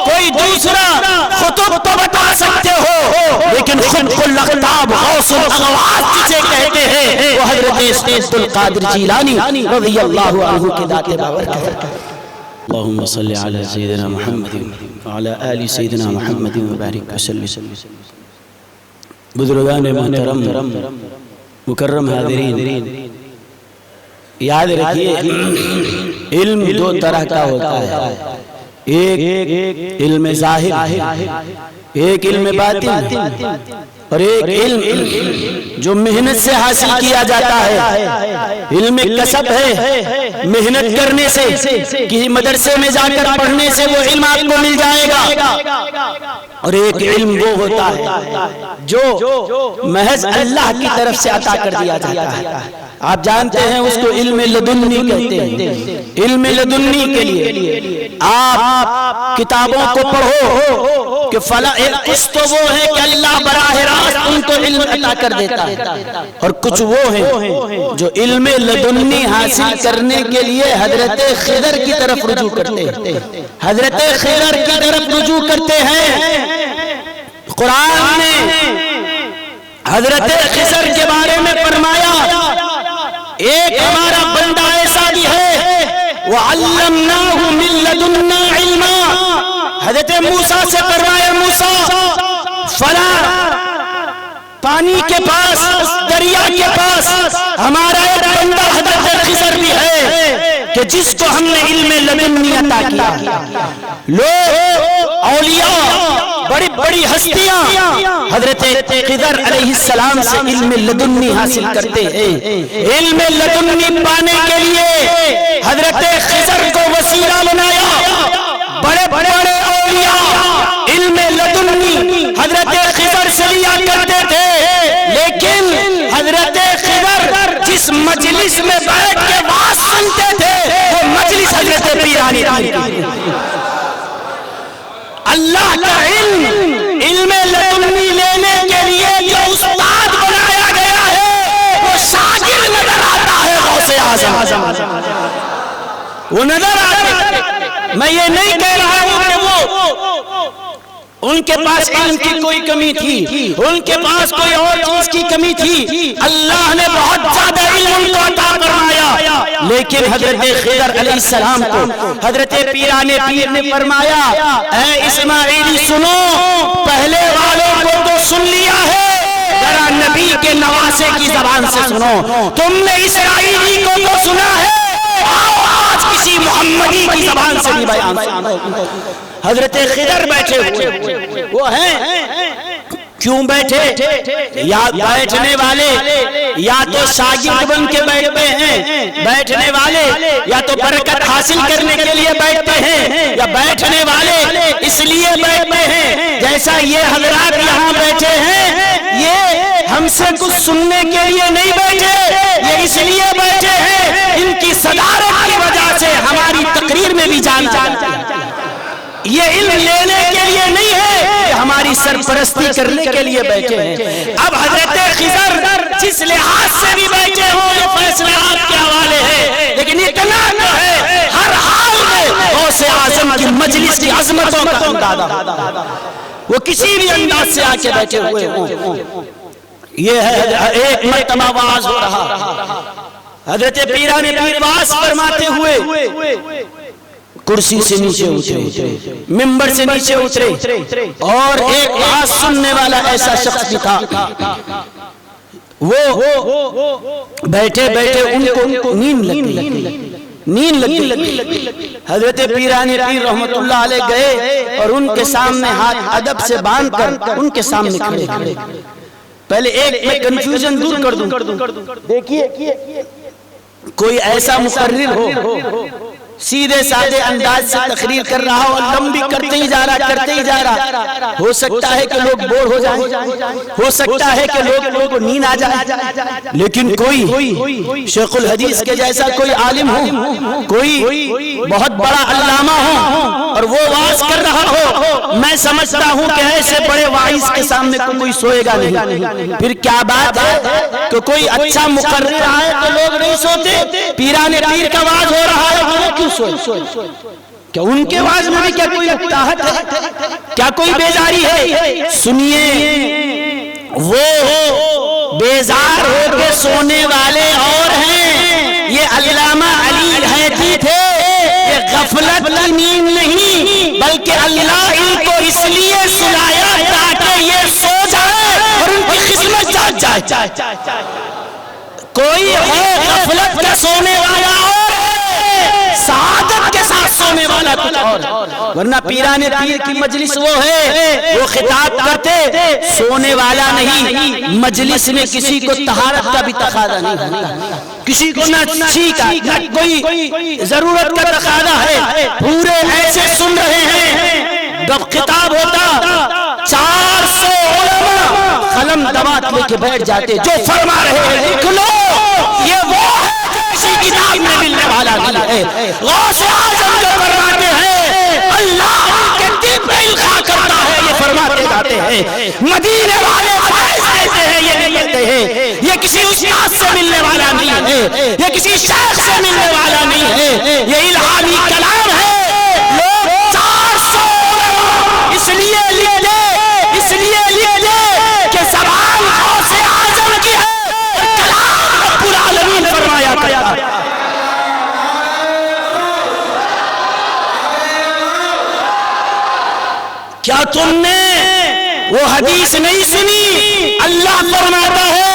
کوئی دوسرا خطب تو بتا سکتے ہو، لیکن خود کو لقب غوث الاغواث جسے کہتے ہیں وہ حضرت عبد القادر جیلانی رضی اللہ عنہ کے ذات بابرکت ہے۔ اللہم صلی علی سیدنا محمد وعلی آل سیدنا محمد وبارک وسلم۔ بزرگان محترم، مکرم حاضرین، یاد رکھیے علم دو طرح کا ہوتا ہے، ایک علم ظاہر، ایک علم باطن، اور ایک علم جو محنت سے حاصل کیا جاتا ہے۔ علم کسب ہے، محنت کرنے سے، کسی مدرسے میں جا کر پڑھنے سے وہ علم آپ کو مل جائے گا، اور ایک علم وہ ہوتا ہے جو محض اللہ کی طرف سے عطا کر دیا جاتا ہے۔ آپ جانتے ہیں اس کو علم لدنی کہتے ہیں۔ علم لدنی کے لیے آپ کتابوں کو پڑھو کہ فلاں کچھ تو وہ ہے کہ اللہ براہ راست ان کو علم عطا کر دیتا ہے، اور کچھ وہ ہیں جو علم لدنی حاصل کرنے کے لیے حضرت خضر کی طرف رجوع کرتے ہیں، حضرت خضر کی طرف رجوع کرتے ہیں۔ قرآن نے حضرت خضر کے بارے میں فرمایا، ایک ہمارا بندہ ایسا بھی وعلمناه من لدنا علما. حضرت موسیٰ سے فرمایا موسیٰ فلاں پانی کے پاس دریا کے پاس ہمارا ایک بندہ حضرت خضر بھی ہے کہ جس کو ہم نے علم لدنی عطا کیا. لوگ اولیاء بڑی بڑی ہستیاں حضرت خضر علیہ السلام سے علم لدنی حاصل کرتے ہیں. علم لدنی پانے کے لیے حضرت خضر کو وسیلہ بنایا. بڑے بڑے اولیاء علم لدنی حضرت خضر سے لیا کرتے تھے، لیکن حضرت خضر جس مجلس میں بیٹھ کے بات سنتے تھے وہ مجلس حضرت پیرانی تھی. اللہ کا علم لدنی لینے کے لیے جو استاد بنایا گیا ہے وہ شاگرد نظر آتا ہے غوث اعظم. وہ نظر آتا ہے. میں یہ نہیں کہہ رہا ہوں کہ وہ ان کے پاس علم کی کوئی کمی تھی، ان کے پاس کوئی اور چیز کی کمی تھی. اللہ نے بہت زیادہ علم ان کو عطا فرمایا، لیکن حضرت خضر علیہ السلام کو حضرت پیران پیر نے فرمایا اے اسماعیلی سنو، پہلے والوں کو تو سن لیا ہے، ذرا نبی کے نواسے کی زبان سے سنو. تم نے اسرائیلی کو تو سنا ہے، آج کسی محمدی کی زبان سے بھی بیان سنو. حضرت خضر بیٹھے ہوئے وہ ہیں، کیوں بیٹھے؟ یا بیٹھنے والے یا تو شاگرد بن کے بیٹھتے ہیں، بیٹھنے والے یا تو برکت حاصل کرنے کے لیے بیٹھتے ہیں، یا بیٹھنے والے اس لیے بیٹھتے ہیں جیسا یہ حضرات یہاں بیٹھے ہیں، یہ ہم سے کچھ سننے کے لیے نہیں بیٹھے، یہ اس لیے بیٹھے ہیں ان کی صدارت کی وجہ سے ہماری تقریر میں بھی جان جاتی ہے. یہ علم لینے کے لیے نہیں ہے کہ ہماری سرپرستی کرنے کے لیے بیٹھے ہیں. اب حضرت خضر جس لحاظ سے بھی بیٹھے ہوں یہ فیصلہ آپ کے حوالے ہے، لیکن اتنا تو ہے ہر حال میں غوث اعظم کی مجلس کی عظمتوں کا اندازہ وہ کسی بھی انداز سے آ کے بیٹھے ہوئے ہوں. یہ ہے ایک مرتبہ واعظ ہو رہا، حضرت پیران پیر واعظ فرماتے ہوئے کرسی سے نیچے اترے، منبر سے نیچے اترے، اور ایک واعظ سننے والا ایسا شخص بھی تھا. وہ بیٹھے بیٹھے ان کو نیند لگی. حضرت پیران پیر رحمت اللہ علیہ گئے اور ان کے سامنے ہاتھ ادب سے باندھ کر ان کے سامنے کھڑے. پہلے ایک میں کنفیوژن دور کر دوں. دیکھیے کوئی ایسا مقرر ہو سیدھے سادے انداز سے تقریر کر رہا ہو اور لمبی کرتے ہی جا رہا، ہو سکتا ہے کہ لوگ بور ہو جائیں، ہو سکتا ہے کہ لوگوں کو نیند آ جائے، لیکن کوئی شیخ الحدیث کے جیسا کوئی عالم ہو، کوئی بہت بڑا علامہ ہو اور وہ واعظ کر رہا ہو، میں سمجھتا ہوں کہ ایسے بڑے واعظ کے سامنے کوئی سوئے گا نہیں. پھر کیا بات ہے کہ کوئی اچھا مقرر آئے تو لوگ نہیں سوتے؟ پیران پیر کا واعظ ہو رہا ہے وہ کیوں کیا ان کے واعظ میں بھی کیا کوئی اکتاہٹ ہے؟ کیا کوئی بیزاری ہے؟ سنیے، وہ بیزار ہو کے سونے والے اور ہیں، یہ علامہ علی حیدری تھے. یہ غفلت کی نیند نہیں بلکہ اللہ ان کو اس لیے سلایا تاکہ یہ سو جائے اور ان کی خدمت جاگ جائے. کوئی ہے غفلت کا سونے والا اور سعادت کے ساتھ سونے والا کچھ اور، ورنہ پیران پیر کی مجلس وہ ہے، وہ خطاب کرتے سونے والا نہیں. مجلس میں کسی کو طہارت کا بھی تقاضا نہیں، کسی کو نہ چھینکا نہ کوئی ضرورت کا تقاضا ہے. پورے ایسے سن رہے ہیں، جب خطاب ہوتا 400 علماء قلم دوات لے کے بیٹھ جاتے، جو فرما رہے ہیں لکھ لو، یہ وہ ہے کسی کتاب میں ملنے والا نہیں ہے. غوث اعظم جو فرماتے ہیں اللہ ان کے دل پہ القاء کرتا ہے، یہ فرماتے جاتے ہیں. مدینے والے ایسے ہیں، یہ نہیں کہتے ہیں. یہ کسی استاد سے ملنے والا نہیں ہے، یہ کسی شیخ سے ملنے والا نہیں ہے، یہ الہامی کلام ہے. لوگ 400 علماء اس لیے لکھ دے کہ زبان غوث اعظم کی ہے اور کلام رب العالمین فرمایا گیا. کیا تم نے وہ حدیث نہیں سنی؟ اللہ فرماتا ہے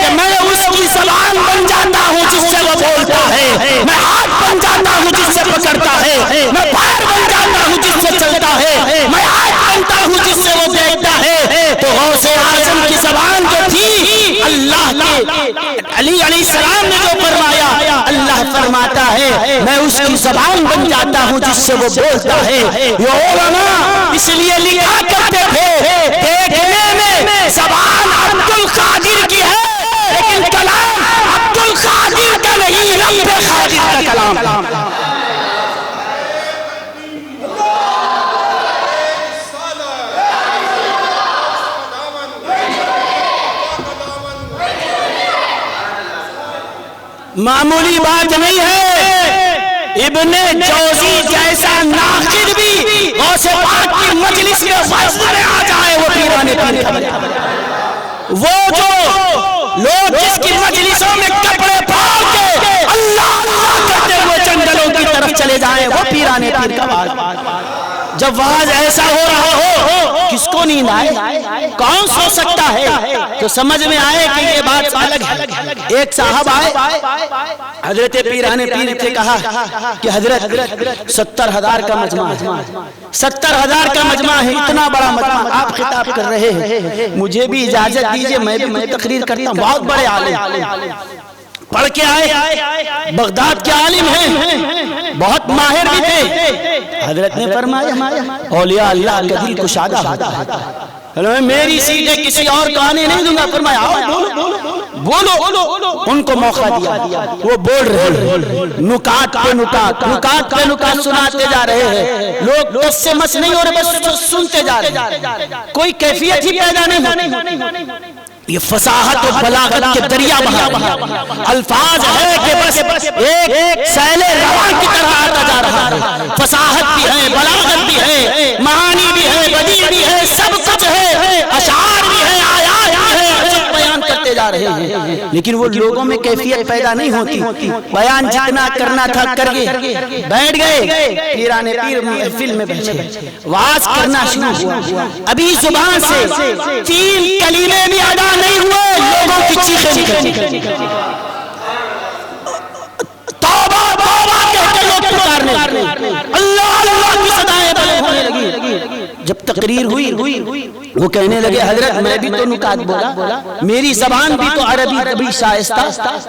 کہ میں اس کی زبان بن جاتا ہوں جس سے وہ بولتا ہے، میں ہاتھ بن جاتا ہوں جس سے پکڑتا ہے، میں پیر بن جاتا ہوں جس سے چلتا ہے، میں آنکھ بنتا ہوں جس سے وہ دیکھتا ہے۔ تو غوث اعظم کی زبان جو تھی، اللہ کے علی علیہ السلام نے جو فرمایا، اللہ فرماتا ہے میں اس کی زبان بن جاتا ہوں جس سے وہ بولتا ہے۔ یہ علماء اس لیے لکھا کرتے تھے دیکھنے میں زبان عبد القادر کی ہے لیکن کلام عبد القادر کا نہیں، رب قادر کا کلام۔ معمولی بات نہیں ہے، ابن جوزی جیسا ناقد بھی غوث پاک کی مجلس میں فضل میں آ جائے وہ پیرانے پیر کا بن جائے۔ وہ جو لوگ جس کی مجلسوں میں کپڑے پھاڑ کے اللہ اللہ کرتے ہوئے جنگلوں کی طرف چلے جائیں وہ پیرانے پیر کا باز۔ جب واز ایسا ہو رہا ہو کس کو نیند آئے؟ کون سو سکتا ہے؟ تو سمجھ میں آئے کہ یہ بات الگ ہے۔ ایک صاحب آئے حضرت پیرانے پیر سے کہا کہ حضرت 70,000 کا مجمع ہے، 70,000 کا مجمع ہے، اتنا بڑا مجمع آپ خطاب کر رہے ہیں، مجھے بھی اجازت دیجئے میں بھی تقریر کرتا ہوں۔ بہت بڑے عالم پڑھ کے آئے، بغداد کے عالم ہیں، بہت ماہر بھی تھے۔ حضرت نے فرمایا اولیاء اللہ کا دل کشادہ ہوتا ہے، میری سیٹیں کسی اور کو آنے نہیں دوں گا۔ فرمایا آؤ بولو، ان کو موقع دیا، وہ بول رہے، نکات پہ نکات سناتے جا رہے ہیں، لوگ اس سے مس نہیں ہو رہے، بس سنتے جا رہے ہیں، کوئی کیفیت ہی پیدا نہیں ہوتی۔ یہ فصاحت و بلاغت کے دریا بہا الفاظ ہے کہ بس ایک سیل روان کی طرح آتا جا رہا ہے، فصاحت بھی ہے، بلاغت بھی ہے، معانی بھی ہے، بدیع بھی ہے، سب کچھ ہے، اشعار بھی ہے، آیات بھی ہے، سب بیان کرتے جا رہے ہیں، لیکن وہ لوگوں میں کیفیت پیدا نہیں ہوتی۔ بیان جتنا کرنا تھا کر گئے، بیٹھ گئے، پیرانے پیر محفل میں بیٹھے، واز کرنا شروع ہوا، ابھی زبان سے 3 کلمے بھی ادا نہیں ہوئے، لوگوں کی چیخیں نکلی، توبہ توبہ کہتے لوگ پکارنے لگے، اللہ اللہ کی صدائیں بلند ہونے لگی۔ جب تقریر ہوئی وہ کہنے لگے حضرت میں بھی تو نکات بولا، میری زبان بھی تو عربی کبھی شائستہ،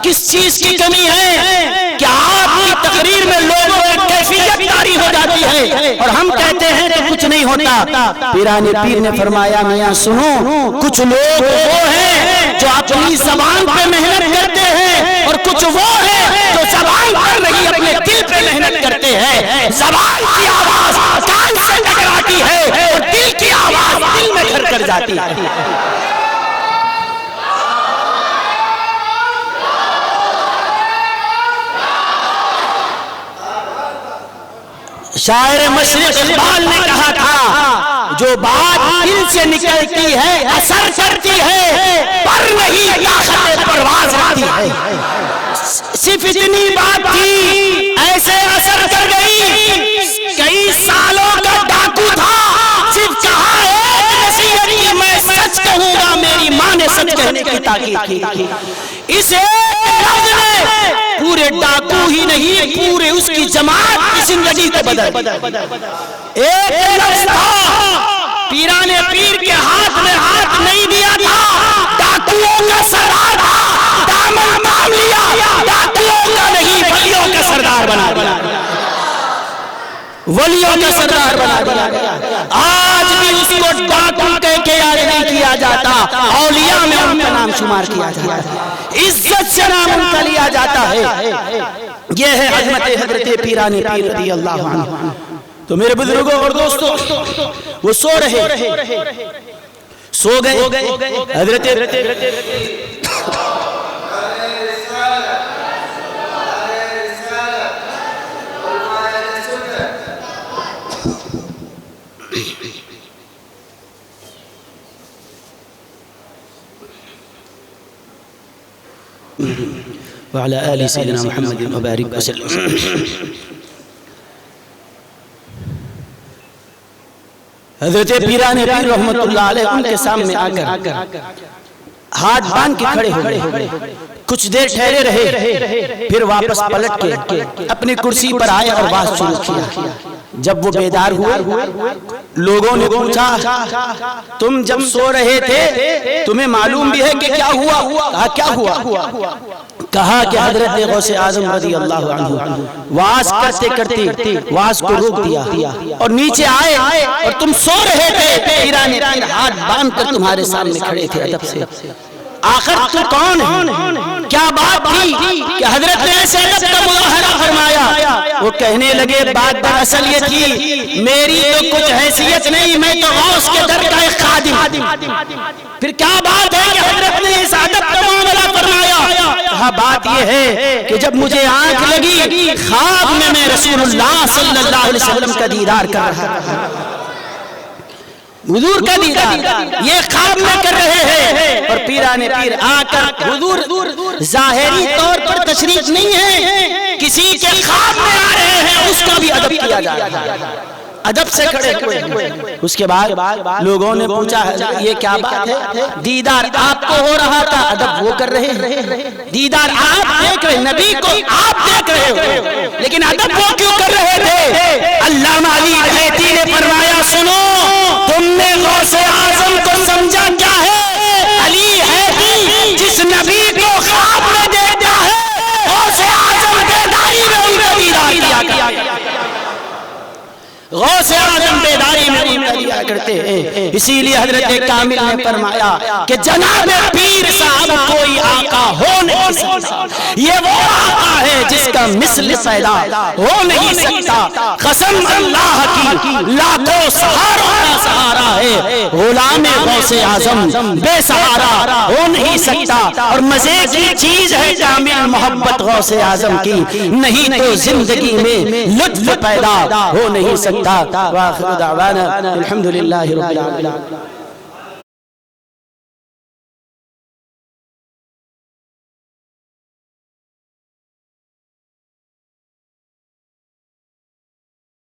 کس چیز کی کمی ہے کہ آپ کی تقریر میں لوگوں میں کیفیت طاری ہو جاتی ہے اور ہم کہتے ہیں کہ کچھ نہیں ہوتا؟ پیرانے پیر نے فرمایا میاں سنو، کچھ لوگ وہ ہیں جو اپنی زبان پہ محنت کرتے ہیں اور کچھ وہ ہیں جو زبان پر نہیں اپنے دل پہ محنت کرتے ہیں۔ زبان کی آواز کان سے ٹکراتی ہے اور دل کی آواز دل میں گھر کر جاتی ہے۔ شاعر مشرق اقبال نے کہا تھا جو بات دل سے نکلتی ہے اثر کرتی ہے پر نہیں طاقت پرواز رہتی ہے۔ صرف اتنی بات تھی ایسے اثر کر گئی، کئی سالوں کا ڈاکو تھا، صرف کہا ایک نصیحت کی میں سچ کہوں گا، میری ماں نے سچ کہنے کی تاکید کی۔ اس ایک لفظ نے پورے ڈاکو ہی نہیں پورے اس کی جماعت کی زندگی کو بدل۔ ایک لفظ تھا، پیرانے پیر کے ہاتھ میں ہاتھ نہیں دیا تھا، ڈاکوؤں کا سردار تھا، دامن تھام لیا، ڈاکوؤں کا نہیں ولیوں کا سردار بنا دیا، ولیوں کا سردار بنا دیا۔ آج بھی اس کو ڈاکو کہہ کے یاد نہیں کیا جاتا، اولیاء میں ان کا نام شمار کیا جاتا ہے، عزت سے نام ان کا لیا جاتا ہے۔ یہ ہے عظمت حضرت پیرانے پیر رضی اللہ عنہ۔ تو میرے بزرگوں اور دوستوں وہ سو گئے حضرت وعلى آل سيدنا محمد وبارك وسلم۔ حضرت پیران پیر رحمت اللہ علیہ ان کے سامنے آ کر ہاتھ باندھ کے کھڑے ہوئے، کچھ دیر ٹھہرے رہے، پھر واپس پلٹ کے اپنی کرسی پر آئے اور بات شروع کیا۔ جب وہ بیدار ہوئے، لوگوں نے پوچھا تم جب سو رہے تھے تمہیں معلوم بھی ہے کہ کیا ہوا؟ کہا کیا ہوا؟ کہا کہ حضرت غوث اعظم رضی اللہ عنہ واز کرتے کرتے واز کو روک دیا اور نیچے آئے اور تم سو رہے تھے، پیران پیر ہاتھ باندھ کر تمہارے سامنے کھڑے تھے ادب سے۔ آخر تو کون ہے؟ کیا بات تھی کہ حضرت نے ایسے ادب کا مظاہرہ فرمایا؟ وہ کہنے لگے بات دراصل یہ تھی میری تو کچھ حیثیت نہیں، میں تو غوث کے در کا ایک خادم۔ پھر کیا بات ہے کہ حضرت نے اس ادب کا معاملہ فرمایا؟ کہا بات یہ ہے کہ جب مجھے آنکھ لگی خواب میں میں رسول اللہ صلی اللہ علیہ وسلم کا دیدار کر رہا تھا، حضور کا دیدار یہ خواب میں کر رہے ہیں، اور پیران پیر آ کر حضور ظاہری طور پر تشریف نہیں ہے، کسی کے خواب میں آ رہے ہیں، اس کا بھی ادب کیا جا رہا ہے، ادب سے کھڑے ہوئے۔ اس کے بعد لوگوں نے پوچھا یہ کیا بات ہے؟ دیدار آپ کو ہو رہا تھا، ادب وہ کر رہے ہیں، دیدار آپ دیکھ رہے، نبی کو آپ دیکھ رہے ہو، لیکن ادب وہ کیوں کر رہے تھے؟ علامہ علی حیدری نے فرمایا سنو، تم نے غوث اعظم کو سمجھا کیا ہے؟ علی حیدری جس نبی کو خواب میں دیکھتا ہے، غوث اعظم بیداری میں ان کا دیدار کیا کرتا ہے، غوث اعظم بیداری میں ان کا دیدار کرتے ہیں۔ اسی لیے حضرت کامل نے فرمایا کہ جناب پیر صاحب کوئی آقا ہو نہیں سکتا، یہ وہ آقا ہے جس کا مثل پیدا ہو نہیں سکتا، قسم اللہ کی لاکھوں سہاروں کا سہارا ہے، غلام غوث اعظم بے سہارا ہو نہیں سکتا۔ اور مزے کی چیز ہے کامل محبت غوث اعظم کی، نہیں تو زندگی میں لطف پیدا ہو نہیں سکتا۔ وآخر دعوانا الحمدللہ رب العالمین۔